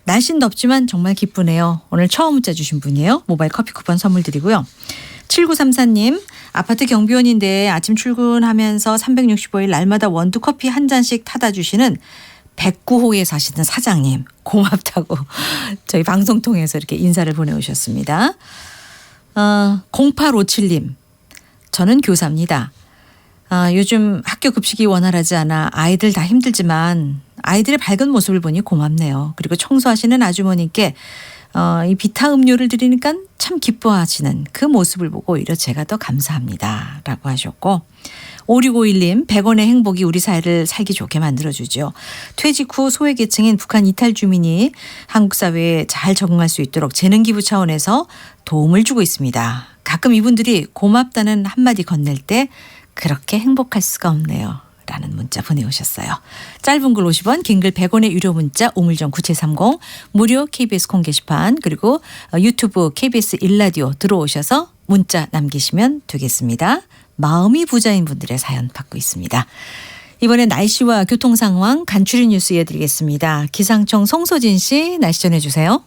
날씨는 덥지만 정말 기쁘네요. 오늘 처음 문자 주신 분이에요. 모바일 커피 쿠폰 선물 드리고요. 7934님, 아파트 경비원인데 아침 출근하면서 365일 날마다 원두커피 한 잔씩 타다 주시는 109호에 사시는 사장님 고맙다고 저희 방송 통해서 이렇게 인사를 보내오셨습니다. 0857님, 저는 교사입니다. 요즘 학교 급식이 원활하지 않아 아이들 다 힘들지만 아이들의 밝은 모습을 보니 고맙네요. 그리고 청소하시는 아주머니께 이 비타 음료를 드리니까 참 기뻐하시는 그 모습을 보고 오히려 제가 더 감사합니다. 라고 하셨고 5651님, 100원의 행복이 우리 사회를 살기 좋게 만들어주죠. 퇴직 후 소외계층인 북한 이탈 주민이 한국 사회에 잘 적응할 수 있도록 재능기부 차원에서 도움을 주고 있습니다. 가끔 이분들이 고맙다는 한마디 건넬 때 그렇게 행복할 수가 없네요. 라는 문자 보내오셨어요. 짧은 글 50원, 긴 글 100원의 유료 문자 우물정 9730 무료 KBS 콩 게시판 그리고 유튜브 KBS 일라디오 들어오셔서 문자 남기시면 되겠습니다. 마음이 부자인 분들의 사연 받고 있습니다. 이번엔 날씨와 교통 상황 간추린 뉴스 이어드리겠습니다. 기상청 송소진 씨 날씨 전해주세요.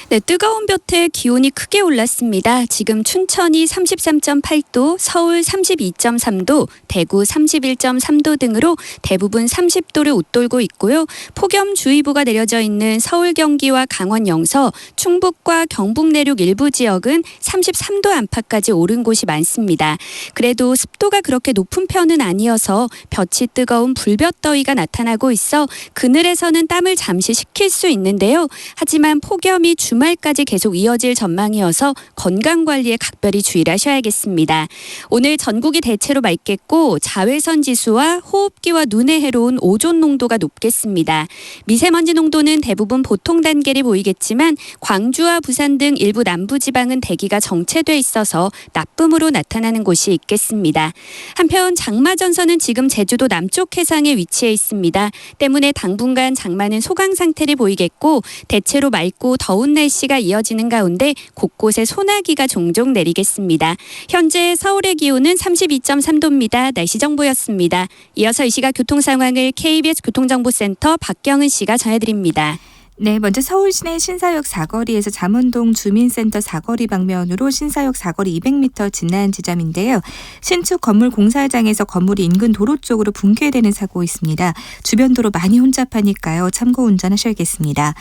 네, 뜨거운 볕에 기온이 크게 올랐습니다. 지금 춘천이 33.8도, 서울 32.3도, 대구 31.3도 등으로 대부분 30도를 웃돌고 있고요. 폭염주의보가 내려져 있는 서울, 경기와 강원 영서, 충북과 경북 내륙 일부 지역은 33도 안팎까지 오른 곳이 많습니다. 그래도 습도가 그렇게 높은 편은 아니어서 볕이 뜨거운 불볕더위가 나타나고 있어 그늘에서는 땀을 잠시 식힐 수 있는데요. 하지만 폭염이 주말까지 계속 이어질 전망이어서 건강관리에 각별히 주의를 하셔야겠습니다. 오늘 전국이 대체로 맑겠고 자외선 지수와 호흡기와 눈에 해로운 오존 농도가 높겠습니다. 미세먼지 농도는 대부분 보통 단계를 보이겠지만 광주와 부산 등 일부 남부지방은 대기가 정체돼 있어서 나쁨으로 나타나는 곳이 있겠습니다. 한편 장마전선은 지금 제주도 남쪽 해상에 위치해 있습니다. 때문에 당분간 장마는 소강 상태를 보이겠고 대체로 맑고 더운 날씨가 이어지는 가운데 곳곳에 소나기가 종종 내리겠습니다. 현재 서울의 기온은 32.3도입니다. 날씨 정보였습니다. 이어서 이 시각 교통 상황을 KBS 교통정보센터 박경은 씨가 전해드립니다. 네, 먼저 서울 시내 신사역 사거리에서 잠원동 주민센터 사거리 방면으로 신사역 사거리 200m 지난 지점인데요. 신축 건물 공사장에서 건물이 인근 도로 쪽으로 붕괴되는 사고 있습니다. 주변 도로 많이 혼잡하니까요. 참고 운전하셔야겠습니다.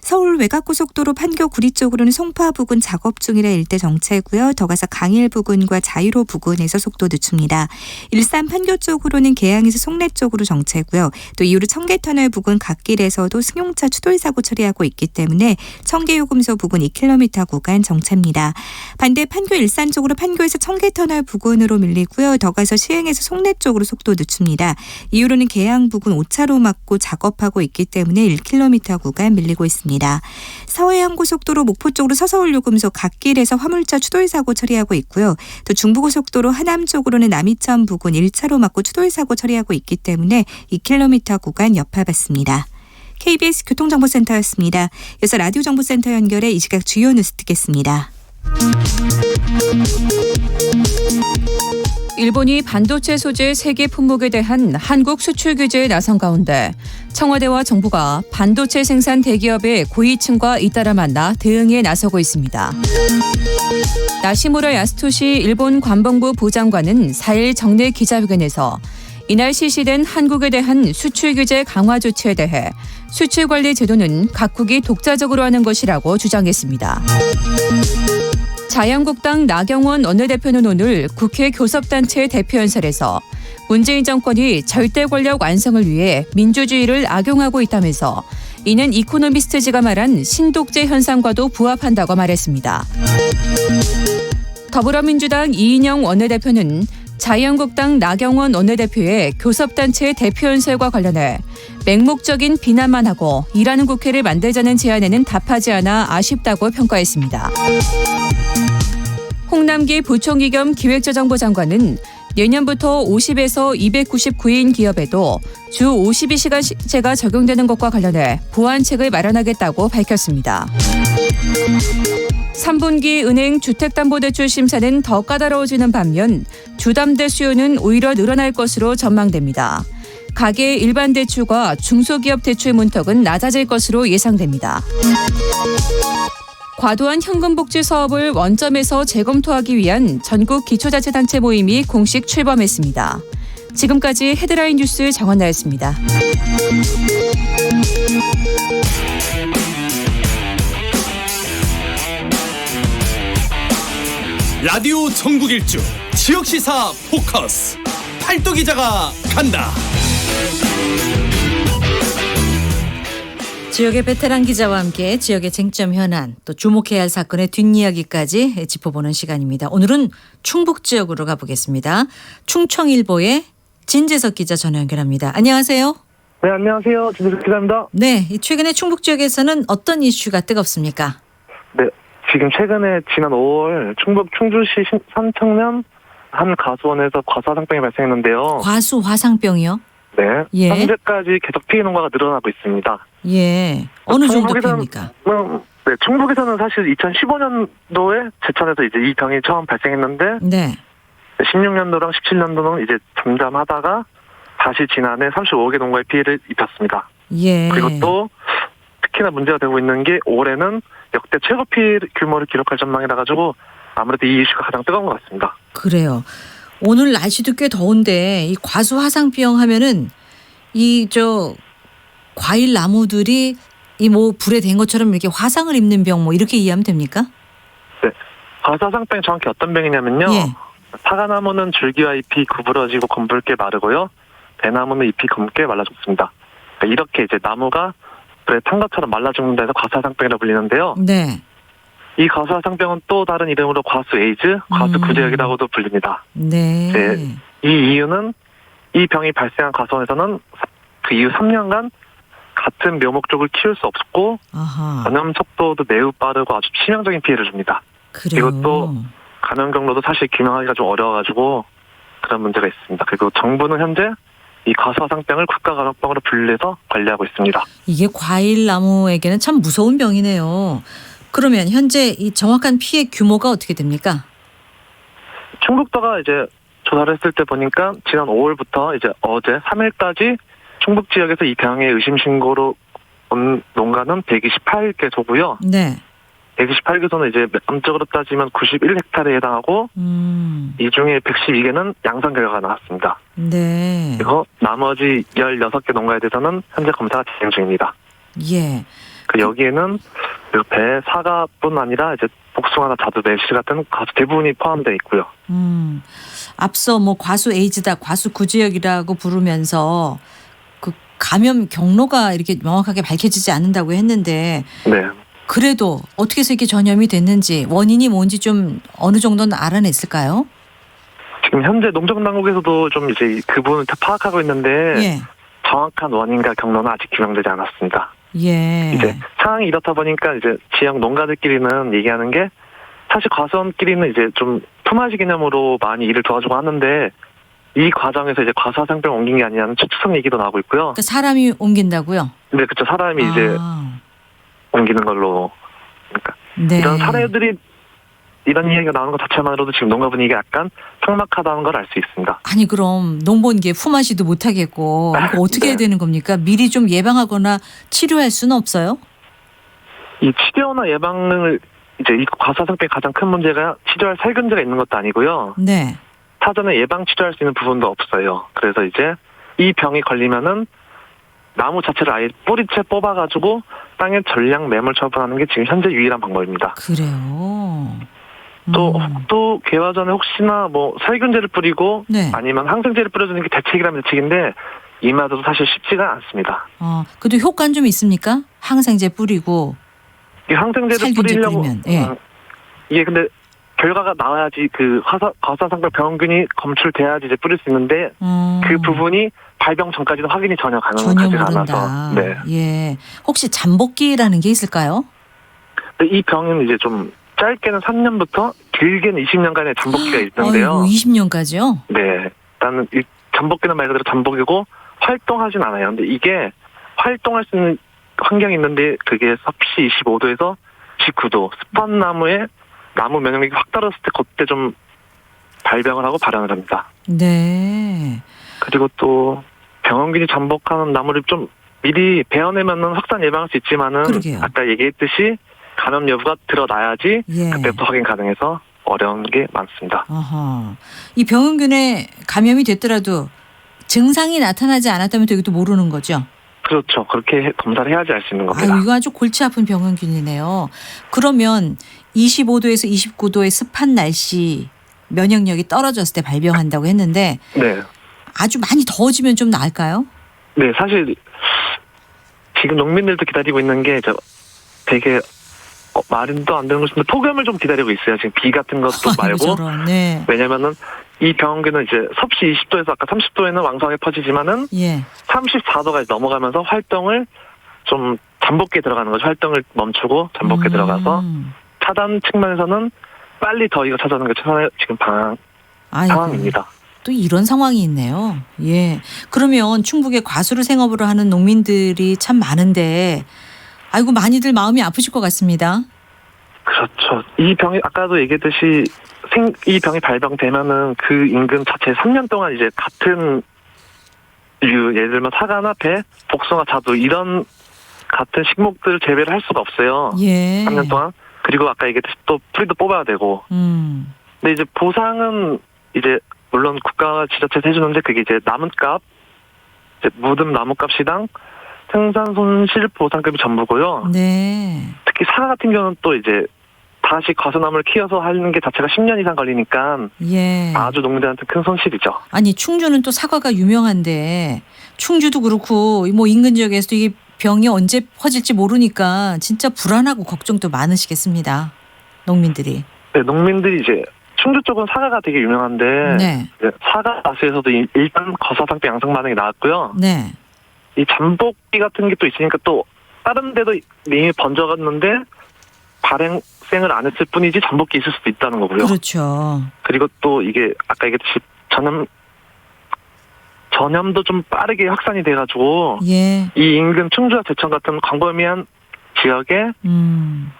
서울 외곽고속도로 판교 구리 쪽으로는 송파 부근 작업 중이라 일대 정체고요. 더 가서 강일 부근과 자유로 부근에서 속도 늦춥니다. 일산 판교 쪽으로는 계양에서 송내 쪽으로 정체고요. 또 이후로 청계터널 부근 갓길에서도 승용차 추돌 사고 처리하고 있기 때문에 청계요금소 부근 2km 구간 정체입니다. 반대 판교 일산 쪽으로 판교에서 청계터널 부근으로 밀리고요. 더 가서 시흥에서 송내 쪽으로 속도 늦춥니다. 이후로는 계양 부근 5차로 막고 작업하고 있기 때문에 1km 구간 밀리고 있습니다. 서해안고속도로 목포 쪽으로 서서울요금소 갓길에서 화물차 추돌사고 처리하고 있고요. 또 중부고속도로 하남 쪽으로는 남이천 부근 1차로 막고 추돌사고 처리하고 있기 때문에 2km 구간 여파받습니다. KBS 교통정보센터였습니다. 이어서 라디오 정보센터 연결해 이 시각 주요 뉴스 듣겠습니다. 일본이 반도체 소재 세계 품목에 대한 한국 수출 규제에 나선 가운데 청와대와 정부가 반도체 생산 대기업의 고위층과 잇따라 만나 대응에 나서고 있습니다. 나시무라 야스토시 일본 관방부 부장관은 4일 정례 기자회견에서 이날 실시된 한국에 대한 수출 규제 강화 조치에 대해 수출 관리 제도는 각국이 독자적으로 하는 것이라고 주장했습니다. 자유한국당 나경원 원내대표는 오늘 국회 교섭단체 대표연설에서 문재인 정권이 절대 권력 완성을 위해 민주주의를 악용하고 있다면서 이는 이코노미스트지가 말한 신독재 현상과도 부합한다고 말했습니다. 더불어민주당 이인영 원내대표는 자유한국당 나경원 원내대표의 교섭단체 대표연설과 관련해 맹목적인 비난만 하고 일하는 국회를 만들자는 제안에는 답하지 않아 아쉽다고 평가했습니다. 홍남기 부총리 겸 기획재정부 장관은 내년부터 50에서 299인 기업에도 주 52시간제가 적용되는 것과 관련해 보완책을 마련하겠다고 밝혔습니다. 3분기 은행 주택담보대출 심사는 더 까다로워지는 반면 주담대 수요는 오히려 늘어날 것으로 전망됩니다. 가계 일반 대출과 중소기업 대출 문턱은 낮아질 것으로 예상됩니다. 과도한 현금복지 사업을 원점에서 재검토하기 위한 전국 기초자치단체 모임이 공식 출범했습니다. 지금까지 헤드라인 뉴스 정원나였습니다. 라디오 전국 일주 지역시사 포커스 팔도 기자가 간다. 지역의 베테랑 기자와 함께 지역의 쟁점 현안 또 주목해야 할 사건의 뒷이야기까지 짚어보는 시간입니다. 오늘은 충북 지역으로 가보겠습니다. 충청일보의 진재석 기자 전화 연결합니다. 안녕하세요. 네, 안녕하세요. 진재석 기자입니다. 네, 최근에 충북 지역에서는 어떤 이슈가 뜨겁습니까? 네, 지금 최근에 지난 5월 충북 충주시 산청면 한 가수원에서 과수화상병이 발생했는데요. 과수화상병이요? 네, 예. 현재까지 계속 피해 농가가 늘어나고 있습니다. 예, 어느 정도 피해입니까? 네, 충북에서는 사실 2015년도에 제천에서 이제 이 병이 처음 발생했는데, 네. 16년도랑 17년도는 이제 잠잠하다가 다시 지난해 35개 농가에 피해를 입혔습니다. 예. 그리고 또 특히나 문제가 되고 있는 게 올해는 역대 최고 피해 규모를 기록할 전망이라 가지고 아무래도 이 이슈가 가장 뜨거운 것 같습니다. 그래요. 오늘 날씨도 꽤 더운데 이 과수화상병 하면은 과일 나무들이 불에 댄 것처럼 이렇게 화상을 입는 병 이렇게 이해하면 됩니까? 네. 과수화상병이 정확히 어떤 병이냐면요. 예. 사과나무는 줄기와 잎이 구부러지고 검붉게 마르고요. 대나무는 잎이 검게 말라 죽습니다. 그러니까 이렇게 이제 나무가 불에 탄 것처럼 말라 죽는 데서 과수화상병이라고 불리는데요. 네. 이 과수화상병은 또 다른 이름으로 과수 에이즈, 과수 구제역이라고도 불립니다. 네. 네. 이 이유는 이 병이 발생한 과수원에서는 그 이후 3년간 같은 묘목 쪽을 키울 수 없었고 감염 속도도 매우 빠르고 아주 치명적인 피해를 줍니다. 그래요. 그리고 또 감염 경로도 사실 규명하기가 좀 어려워가지고 그런 문제가 있습니다. 그리고 정부는 현재 이 과수화상병을 국가감염병으로 분류해서 관리하고 있습니다. 이게 과일 나무에게는 참 무서운 병이네요. 그러면 현재 이 정확한 피해 규모가 어떻게 됩니까? 충북도가 이제 조사를 했을 때 보니까 지난 5월부터 이제 어제 3일까지 충북 지역에서 이 병의 의심 신고로 온 농가는 128개소고요. 네. 128개소는 이제 면적으로 따지면 91헥타르에 해당하고 이 중에 112개는 양성 결과가 나왔습니다. 네. 그리고 나머지 16개 농가에 대해서는 현재 검사가 진행 중입니다. 예. 여기에는 배, 사과뿐 아니라 이제 복숭아나 자두, 매실 같은 가수 대부분이 포함되어 있고요. 앞서 과수 에이즈다, 과수 구제역이라고 부르면서 그 감염 경로가 이렇게 명확하게 밝혀지지 않는다고 했는데, 네. 그래도 어떻게 해서 이렇게 전염이 됐는지 원인이 뭔지 좀 어느 정도는 알아냈을까요? 지금 현재 농정당국에서도 좀 이제 그 부분을 파악하고 있는데 예. 정확한 원인과 경로는 아직 규명되지 않았습니다. 예. 이제 상황이 이렇다 보니까 이제 지역 농가들끼리는 얘기하는 게 사실 과수원끼리는 이제 좀 품앗이 개념으로 많이 일을 도와주고 하는데 이 과정에서 이제 과수화상병 옮긴 게 아니냐는 추측성 얘기도 나오고 있고요. 그러니까 사람이 옮긴다고요? 네, 그렇죠. 사람이 이제 옮기는 걸로. 그러니까 네. 이런 사례들이 이런 이야기가 나오는 것 자체만으로도 지금 농가 분위기가 약간 삭막하다는 걸 알 수 있습니다. 아니 그럼 농번기에 품앗이도 못하겠고 이거 어떻게 해야 되는 겁니까? 미리 좀 예방하거나 치료할 수는 없어요? 이 치료나 예방을 이제 이 과수화상병의 가장 큰 문제가 치료할 살균제가 있는 것도 아니고요. 네. 사전에 예방 치료할 수 있는 부분도 없어요. 그래서 이제 이 병이 걸리면은 나무 자체를 아예 뿌리채 뽑아가지고 땅에 전량 매몰 처분하는 게 지금 현재 유일한 방법입니다. 그래요. 또 개화 전에 혹시나 뭐 살균제를 뿌리고 네. 아니면 항생제를 뿌려주는 게 대책이라면 대책인데 이마저도 사실 쉽지가 않습니다. 그래도 효과는 좀 있습니까? 항생제 뿌리고 이 항생제를 살균제 뿌리려고 뿌리면, 예. 이게 근데 결과가 나와야지 그 과산상병 병원균이 검출돼야지 이제 뿌릴 수 있는데 그 부분이 발병 전까지는 확인이 전혀 가능하지가 않아서. 네. 예. 혹시 잠복기라는 게 있을까요? 근데 이 병은 이제 좀 짧게는 3년부터 길게는 20년간의 잠복기가 있는데요. 아이고, 20년까지요? 네. 일단은 이 잠복기는 말 그대로 잠복이고 활동하진 않아요. 근데 이게 활동할 수 있는 환경이 있는데 그게 섭씨 25도에서 19도 스펀나무에 나무 면역력이 확 떨어졌을 때 그때 좀 발병을 하고 발현을 합니다. 네. 그리고 또 병원균이 잠복하는 나무를 좀 미리 베어내면은 확산 예방할 수 있지만은 그러게요. 아까 얘기했듯이 감염 여부가 드러나야지 예. 그때부터 확인 가능해서 어려운 게 많습니다. 어허. 이 병원균에 감염이 됐더라도 증상이 나타나지 않았다면 또 이것도 모르는 거죠? 그렇죠. 그렇게 검사를 해야지 알 수 있는 겁니다. 아유, 이거 아주 골치 아픈 병원균이네요. 그러면 25도에서 29도의 습한 날씨 면역력이 떨어졌을 때 발병한다고 했는데 네. 아주 많이 더워지면 좀 나을까요? 네, 사실 지금 농민들도 기다리고 있는 게 되게 말도 안 되는 것인데 폭염을 좀 기다리고 있어요. 지금 비 같은 것도 말고. 네. 왜냐면은 이 병원균은 이제 섭씨 20도에서 아까 30도에는 왕성하게 퍼지지만은 예. 34도까지 넘어가면서 활동을 좀 잠복기에 들어가는 거죠. 활동을 멈추고 잠복기에 들어가서 차단 측면에서는 빨리 더위가 찾아오는 게 최선의 지금 상황입니다. 또 이런 상황이 있네요. 예. 그러면 충북에 과수를 생업으로 하는 농민들이 참 많은데 아이고 많이들 마음이 아프실 것 같습니다. 그렇죠. 이 병이 아까도 얘기했듯이 이 병이 발병되면은 그 인근 자체에 3년 동안 이제 같은 예를 들면 사과나 배, 복숭아, 자두 이런 같은 식목들을 재배를 할 수가 없어요. 예. 3년 동안. 그리고 아까 얘기했듯이 또 풀이도 뽑아야 되고. 근데 이제 보상은 이제 물론 국가가 지자체에서 해주는데 그게 이제 나무값, 이제 무듬 나무값이당 생산 손실 보상금이 전부고요. 네. 특히 사과 같은 경우는 또 이제 다시 과수나무를 키워서 하는 게 자체가 10년 이상 걸리니까 예. 아주 농민들한테 큰 손실이죠. 아니 충주는 또 사과가 유명한데 충주도 그렇고 뭐 인근 지역에서도 이게 병이 언제 퍼질지 모르니까 진짜 불안하고 걱정도 많으시겠습니다. 농민들이. 네, 농민들이 이제 충주 쪽은 사과가 되게 유명한데 네. 사과 나스에서도 일단 과사상병 양성 반응이 나왔고요. 네. 이 잠복기 같은 게 또 있으니까 또 다른 데도 이미 번져갔는데 발생을 안 했을 뿐이지 잠복기 있을 수도 있다는 거고요. 그렇죠. 그리고 또 이게 아까 얘기했듯이 전염도 좀 빠르게 확산이 돼가지고 예. 이 인근 충주와 제천 같은 광범위한 지역에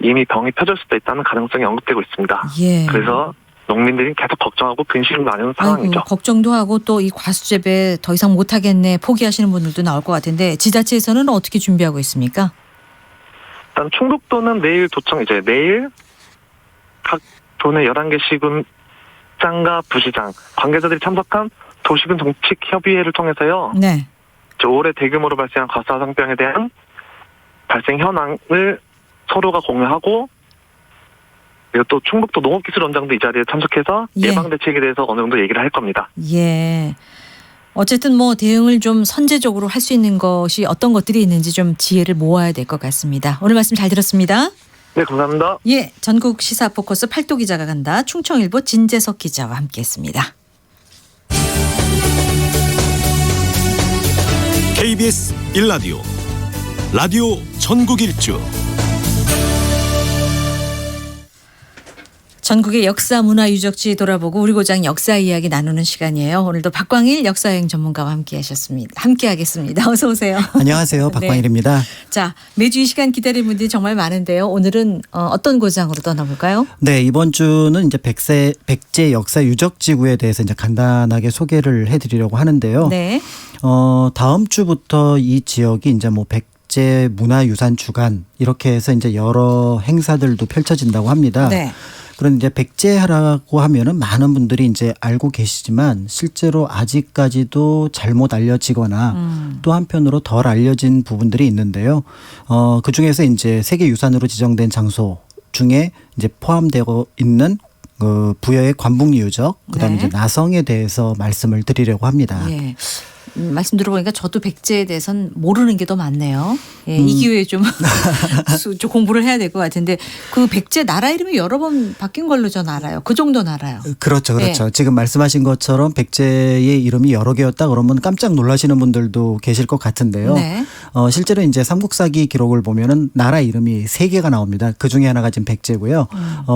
이미 병이 펴질 수도 있다는 가능성이 언급되고 있습니다. 예. 그래서 농민들이 계속 걱정하고 근심을 나누는 상황이죠. 아이고, 걱정도 하고 또 이 과수재배 더 이상 못하겠네 포기하시는 분들도 나올 것 같은데 지자체에서는 어떻게 준비하고 있습니까? 일단 충북도는 내일 내일 각 도내 11개 시군장과 부시장 관계자들이 참석한 도시군 정책협의회를 통해서요. 네. 올해 대규모로 발생한 과수화상병에 대한 발생 현황을 서로가 공유하고 그리고 또 충북도 농업기술원장도 이 자리에 참석해서 예. 예방 대책에 대해서 어느 정도 얘기를 할 겁니다. 예. 어쨌든 뭐 대응을 좀 선제적으로 할 수 있는 것이 어떤 것들이 있는지 좀 지혜를 모아야 될 것 같습니다. 오늘 말씀 잘 들었습니다. 네, 감사합니다. 예, 전국 시사 포커스 팔도 기자가 간다. 충청일보 진재석 기자와 함께했습니다. KBS 1라디오 라디오 전국 일주 전국의 역사 문화 유적지 돌아보고 우리 고장 역사 이야기 나누는 시간이에요. 오늘도 박광일 역사여행 전문가와 함께하겠습니다. 어서 오세요. 안녕하세요. 박광일입니다. 네. 자, 매주 이 시간 기다리는 분들이 정말 많은데요. 오늘은 어떤 고장으로 떠나볼까요? 네, 이번 주는 이제 백제 역사 유적지구에 대해서 이제 간단하게 소개를 해드리려고 하는데요. 네. 다음 주부터 이 지역이 이제 뭐 백제 문화유산 주간 이렇게 해서 이제 여러 행사들도 펼쳐진다고 합니다. 네. 그런데 이제 백제라고 하면은 많은 분들이 이제 알고 계시지만 실제로 아직까지도 잘못 알려지거나 또 한편으로 덜 알려진 부분들이 있는데요. 그 중에서 이제 세계유산으로 지정된 장소 중에 이제 포함되고 있는 부여의 관북리 유적, 그다음에 네. 이제 나성에 대해서 말씀을 드리려고 합니다. 예. 말씀 들어보니까 저도 백제에 대해서는 모르는 게 더 많네요. 예, 이 기회에 좀 공부를 해야 될 것 같은데 그 백제 나라 이름이 여러 번 바뀐 걸로 전 알아요. 그 정도는 알아요. 그렇죠. 네. 지금 말씀하신 것처럼 백제의 이름이 여러 개였다 그러면 깜짝 놀라시는 분들도 계실 것 같은데요. 네. 실제로 이제 삼국사기 기록을 보면은 나라 이름이 3개가 나옵니다. 그 중에 하나가 지금 백제고요.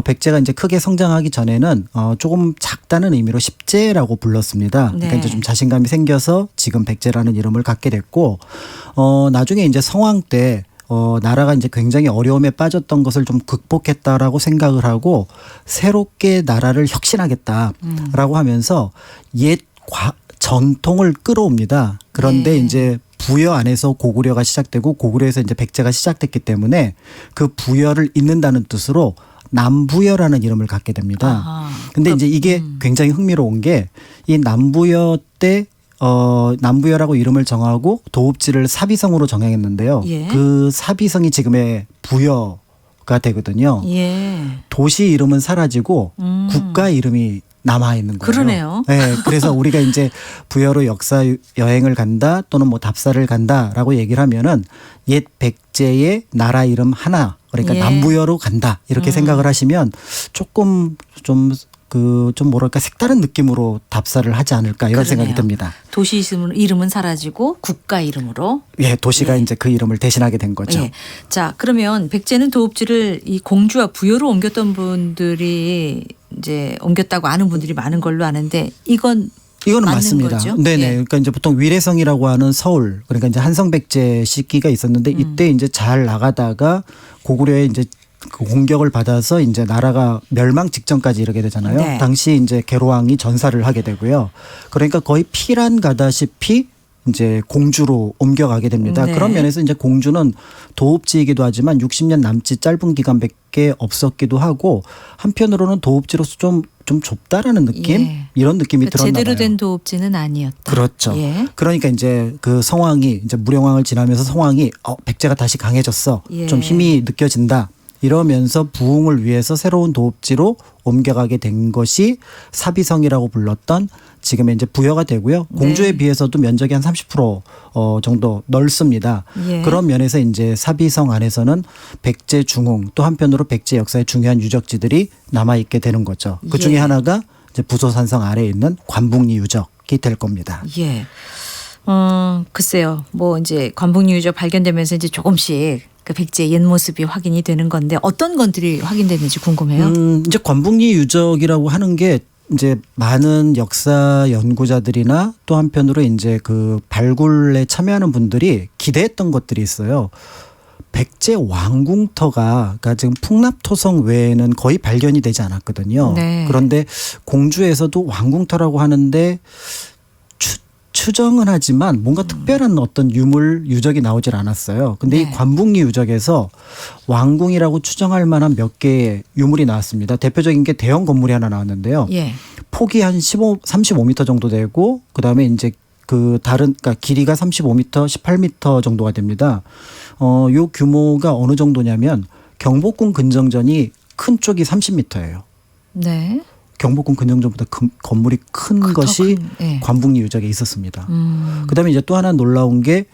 백제가 이제 크게 성장하기 전에는 조금 작다는 의미로 십제라고 불렀습니다. 그러니까 네. 이제 좀 자신감이 생겨서 지금 백제라는 이름을 갖게 됐고, 나중에 이제 성왕 때 나라가 이제 굉장히 어려움에 빠졌던 것을 좀 극복했다라고 생각을 하고 새롭게 나라를 혁신하겠다라고 하면서 옛 전통을 끌어옵니다. 그런데 네. 이제 부여 안에서 고구려가 시작되고 고구려에서 이제 백제가 시작됐기 때문에 그 부여를 잇는다는 뜻으로 남부여라는 이름을 갖게 됩니다. 근데 이제 이게 굉장히 흥미로운 게 이 남부여 때 남부여라고 이름을 정하고 도읍지를 사비성으로 정했는데요. 예. 그 사비성이 지금의 부여가 되거든요. 예. 도시 이름은 사라지고 국가 이름이 남아 있는 거예요. 그러네요. 네, 그래서 우리가 이제 부여로 역사 여행을 간다 또는 뭐 답사를 간다라고 얘기를 하면은 옛 백제의 나라 이름 하나, 그러니까 예. 남부여로 간다 이렇게 생각을 하시면 조금 좀 뭐랄까 색다른 느낌으로 답사를 하지 않을까 이런 생각이 그러네요. 듭니다. 도시 이름은 사라지고 국가 이름으로. 예, 도시가 이제 그 이름을 대신하게 된 거죠. 예. 자, 그러면 백제는 도읍지를 이 공주와 부여로 옮겼던 분들이 이제 옮겼다고 아는 분들이 많은 걸로 아는데 이거는 맞는 맞습니다. 거죠? 네네. 예. 그러니까 이제 보통 위례성이라고 하는 서울, 그러니까 이제 한성백제 시기가 있었는데 이때 이제 잘 나가다가 고구려에 이제 그 공격을 받아서 이제 나라가 멸망 직전까지 이르게 되잖아요. 네. 당시 이제 계로왕이 전사를 하게 되고요. 그러니까 거의 피란 가다시피 이제 공주로 옮겨가게 됩니다. 네. 그런 면에서 이제 공주는 도읍지이기도 하지만 60년 남짓 짧은 기간밖에 없었기도 하고 한편으로는 도읍지로서 좀 좁다라는 느낌, 예. 이런 느낌이 그러니까 들었나 제대로 봐요. 된 도읍지는 아니었다. 그렇죠. 예. 그러니까 이제 그 성왕이 이제 무령왕을 지나면서 성왕이 백제가 다시 강해졌어. 예. 좀 힘이 느껴진다. 이러면서 부흥을 위해서 새로운 도읍지로 옮겨가게 된 것이 사비성이라고 불렀던 지금의 이제 부여가 되고요. 공주에 비해서도 면적이 한 30% 정도 넓습니다. 예. 그런 면에서 이제 사비성 안에서는 백제 중흥 또 한편으로 백제 역사의 중요한 유적지들이 남아 있게 되는 거죠. 그 중에 예. 하나가 이제 부소산성 아래에 있는 관북리 유적이 될 겁니다. 예. 글쎄요. 뭐 이제 관북리 유적 발견되면서 이제 조금씩 그 백제의 옛 모습이 확인이 되는 건데 어떤 것들이 확인되는지 궁금해요. 이제 관북리 유적이라고 하는 게 이제 많은 역사 연구자들이나 또 한편으로 이제 그 발굴에 참여하는 분들이 기대했던 것들이 있어요. 백제 왕궁터가 그러니까 지금 풍납토성 외에는 거의 발견이 되지 않았거든요. 네. 그런데 공주에서도 왕궁터라고 하는데 추정은 하지만 뭔가 특별한 어떤 유적이 나오질 않았어요. 근데 이 관북리 유적에서 왕궁이라고 추정할 만한 몇 개의 유물이 나왔습니다. 대표적인 게 대형 건물이 하나 나왔는데요. 예. 폭이 한 35m 정도 되고 그다음에 이제 그 다른 그러니까 길이가 35m, 18m 정도가 됩니다. 요 규모가 어느 정도냐면 경복궁 근정전이 큰 쪽이 30m예요. 네. 경복궁 근정전보다 건물이 큰 것이 예. 관북리 유적에 있었습니다. 그다음에 이제 또 하나 놀라운 게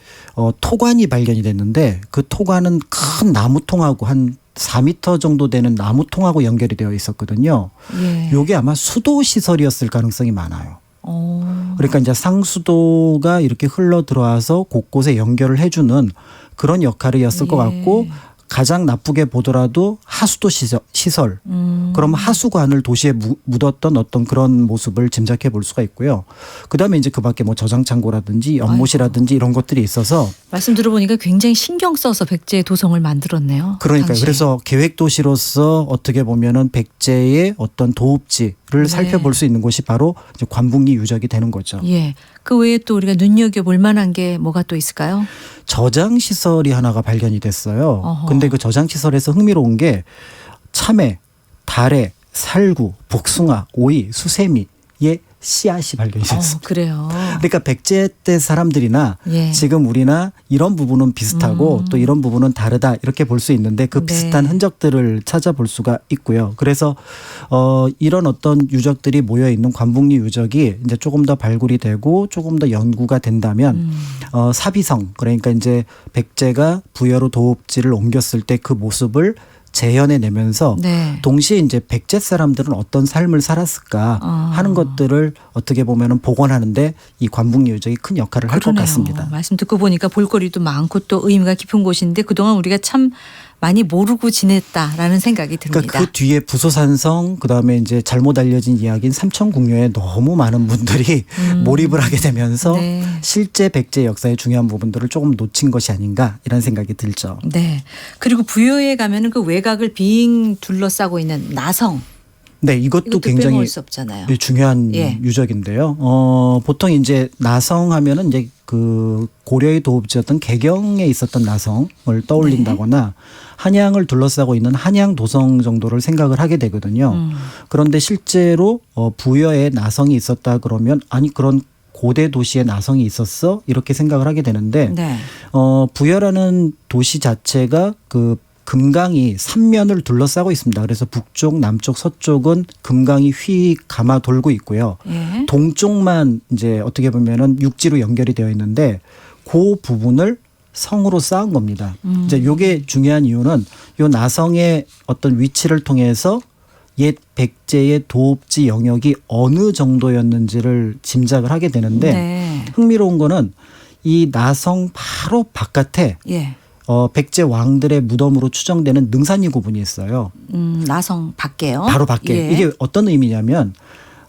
토관이 발견이 됐는데 그 토관은 큰 나무통하고 한 4m 정도 되는 나무통하고 연결이 되어 있었거든요. 예. 요게 아마 수도 시설이었을 가능성이 많아요. 그러니까 이제 상수도가 이렇게 흘러 들어와서 곳곳에 연결을 해주는 그런 역할이었을 것 같고 가장 나쁘게 보더라도 하수도 시설. 그럼 하수관을 도시에 묻었던 어떤 그런 모습을 짐작해 볼 수가 있고요. 그다음에 이제 그밖에 뭐 저장창고라든지 연못이라든지 이런 것들이 있어서 말씀 들어보니까 굉장히 신경 써서 백제 도성을 만들었네요. 그러니까요. 당시에. 그래서 계획 도시로서 어떻게 보면은 백제의 어떤 도읍지를 살펴볼 수 있는 곳이 바로 이제 관북리 유적이 되는 거죠. 예. 그 외에 또 우리가 눈여겨볼 만한 게 뭐가 또 있을까요? 저장 시설이 하나가 발견이 됐어요. 어허. 근데 그 저장 시설에서 흥미로운 게 참외, 달래, 살구, 복숭아, 오이, 수세미의 씨앗이 발견이 됐습니다. 그래요. 그러니까 백제 때 사람들이나 예. 지금 우리나 이런 부분은 비슷하고 또 이런 부분은 다르다 이렇게 볼 수 있는데 그 비슷한 흔적들을 찾아볼 수가 있고요. 그래서 이런 어떤 유적들이 모여 있는 관북리 유적이 이제 조금 더 발굴이 되고 조금 더 연구가 된다면 사비성 그러니까 이제 백제가 부여로 도읍지를 옮겼을 때 그 모습을 재현해내면서 네. 동시에 이제 백제 사람들은 어떤 삶을 살았을까 하는 것들을 어떻게 보면은 복원하는데 이 관북리 유적이 큰 역할을 할 것 같습니다. 말씀 듣고 보니까 볼거리도 많고 또 의미가 깊은 곳인데 그동안 우리가 참 많이 모르고 지냈다라는 생각이 듭니다. 그러니까 그 뒤에 부소산성 그다음에 이제 잘못 알려진 이야기인 삼천궁녀에 너무 많은 분들이 몰입을 하게 되면서 네. 실제 백제 역사의 중요한 부분들을 조금 놓친 것이 아닌가 이런 생각이 들죠. 네. 그리고 부여에 가면은 그 외곽을 빙 둘러싸고 있는 나성. 네, 이것도 굉장히 빼먹을 수 없잖아요. 중요한 예. 유적인데요. 보통 이제 나성하면은 이제 그 고려의 도읍지였던 개경에 있었던 나성을 떠올린다거나 한양을 둘러싸고 있는 한양 도성 정도를 생각을 하게 되거든요. 그런데 실제로 부여에 나성이 있었다 그러면 아니 그런 고대 도시에 나성이 있었어 이렇게 생각을 하게 되는데 네. 부여라는 도시 자체가 그 금강이 삼면을 둘러싸고 있습니다. 그래서 북쪽, 남쪽, 서쪽은 금강이 휘 감아 돌고 있고요. 예. 동쪽만 이제 어떻게 보면은 육지로 연결이 되어 있는데 그 부분을 성으로 쌓은 겁니다. 이제 요게 중요한 이유는 요 나성의 어떤 위치를 통해서 옛 백제의 도읍지 영역이 어느 정도였는지를 짐작을 하게 되는데 네. 흥미로운 거는 이 나성 바로 바깥에 예. 백제 왕들의 무덤으로 추정되는 능산리 구분이 있어요. 나성 밖에요. 바로 밖에. 예. 이게 어떤 의미냐면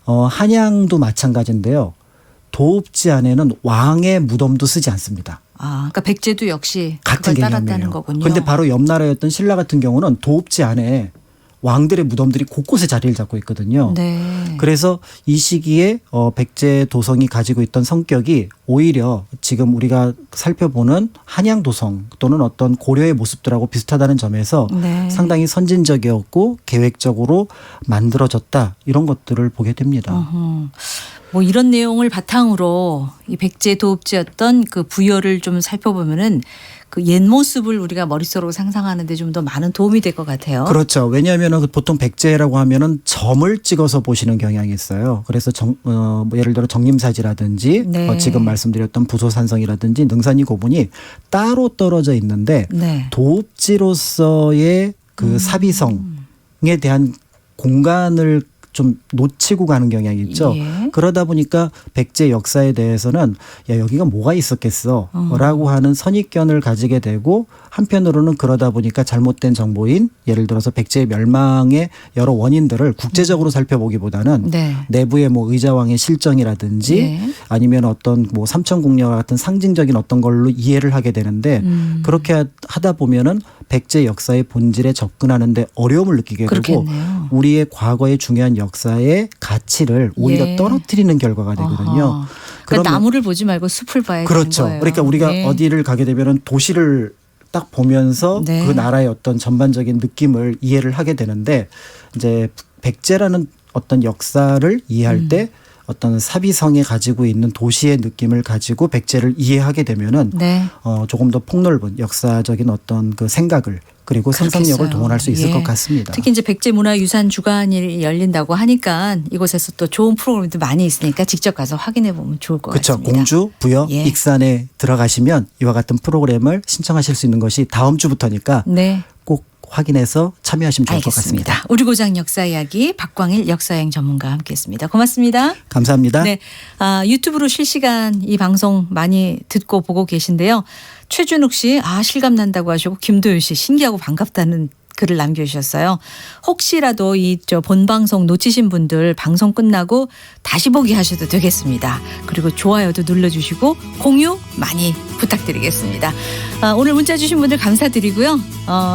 한양도 마찬가지인데요. 도읍지 안에는 왕의 무덤도 쓰지 않습니다. 그러니까 백제도 역시 같은 그걸 따랐다는 개념이에요. 거군요. 그런데 바로 옆 나라였던 신라 같은 경우는 도읍지 안에 왕들의 무덤들이 곳곳에 자리를 잡고 있거든요. 네. 그래서 이 시기에 백제 도성이 가지고 있던 성격이 오히려 지금 우리가 살펴보는 한양 도성 또는 어떤 고려의 모습들하고 비슷하다는 점에서 네. 상당히 선진적이었고 계획적으로 만들어졌다 이런 것들을 보게 됩니다. 뭐 이런 내용을 바탕으로 이 백제 도읍지였던 그 부여를 좀 살펴보면은 그 옛 모습을 우리가 머릿속으로 상상하는데 좀 더 많은 도움이 될 것 같아요. 그렇죠. 왜냐하면 보통 백제라고 하면은 점을 찍어서 보시는 경향이 있어요. 그래서 뭐 예를 들어 정림사지라든지 네. 지금 말씀드렸던 부소산성이라든지 능산리 고분이 따로 떨어져 있는데 네. 도읍지로서의 그 사비성에 대한 공간을 좀 놓치고 가는 경향이 있죠. 예. 그러다 보니까 백제 역사에 대해서는 야 여기가 뭐가 있었겠어 라고 하는 선입견을 가지게 되고 한편으로는 그러다 보니까 잘못된 정보인 예를 들어서 백제의 멸망의 여러 원인들을 국제적으로 살펴보기보다는 네. 내부의 뭐 의자왕의 실정이라든지 예. 아니면 어떤 뭐 삼천궁녀 같은 상징적인 어떤 걸로 이해를 하게 되는데 그렇게 하다 보면은 백제 역사의 본질에 접근하는데 어려움을 느끼게 되고 그렇겠네요. 우리의 과거의 중요한 역사의 가치를 오히려 예. 떨어뜨리는 결과가 되거든요. 그러니까 나무를 보지 말고 숲을 봐야 그렇죠. 되는 거예요. 그러니까 우리가 네. 어디를 가게 되면은 도시를 딱 보면서 네. 그 나라의 어떤 전반적인 느낌을 이해를 하게 되는데 이제 백제라는 어떤 역사를 이해할 때 어떤 사비성에 가지고 있는 도시의 느낌을 가지고 백제를 이해하게 되면은 네. 조금 더 폭넓은 역사적인 어떤 그 생각을 그리고 상상력을 그렇겠어요. 동원할 수 있을 예. 것 같습니다. 특히 이제 백제문화유산 주간이 열린다고 하니까 이곳에서 또 좋은 프로그램도 많이 있으니까 직접 가서 확인해 보면 좋을 것 그렇죠. 같습니다. 공주, 부여, 예. 익산에 들어가시면 이와 같은 프로그램을 신청하실 수 있는 것이 다음 주부터니까 네. 꼭 확인해서 참여하시면 좋을 것 알겠습니다. 같습니다. 우리고장 역사 이야기 박광일 역사여행 전문가와 함께했습니다. 고맙습니다. 감사합니다. 네, 유튜브로 실시간 이 방송 많이 듣고 보고 계신데요. 최준욱 씨, 실감 난다고 하시고 김도윤 씨 신기하고 반갑다는 글을 남겨주셨어요. 혹시라도 이 본 방송 놓치신 분들 방송 끝나고 다시 보기 하셔도 되겠습니다. 그리고 좋아요도 눌러주시고 공유 많이 부탁드리겠습니다. 오늘 문자 주신 분들 감사드리고요.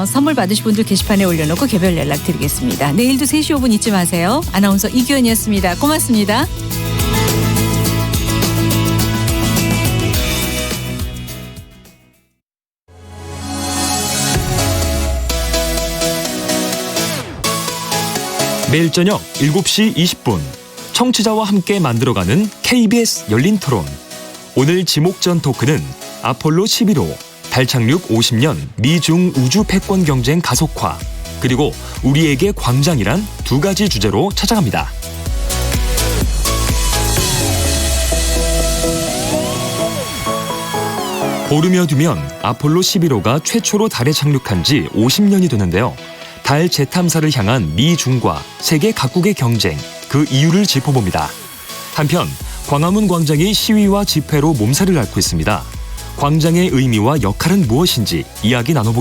선물 받으실 분들 게시판에 올려놓고 개별 연락 드리겠습니다. 내일도 3시 5분 잊지 마세요. 아나운서 이규현이었습니다. 고맙습니다. 매일 저녁 7시 20분 청취자와 함께 만들어가는 KBS 열린 토론. 오늘 지목전 토크는 아폴로 11호, 달 착륙 50년 미중 우주 패권 경쟁 가속화, 그리고 우리에게 광장이란 두 가지 주제로 찾아갑니다. 보름여 뒤면 아폴로 11호가 최초로 달에 착륙한 지 50년이 되는데요. 달 재탐사를 향한 미중과 세계 각국의 경쟁, 그 이유를 짚어봅니다. 한편 광화문 광장이 시위와 집회로 몸살을 앓고 있습니다. 광장의 의미와 역할은 무엇인지 이야기 나눠보겠습니다.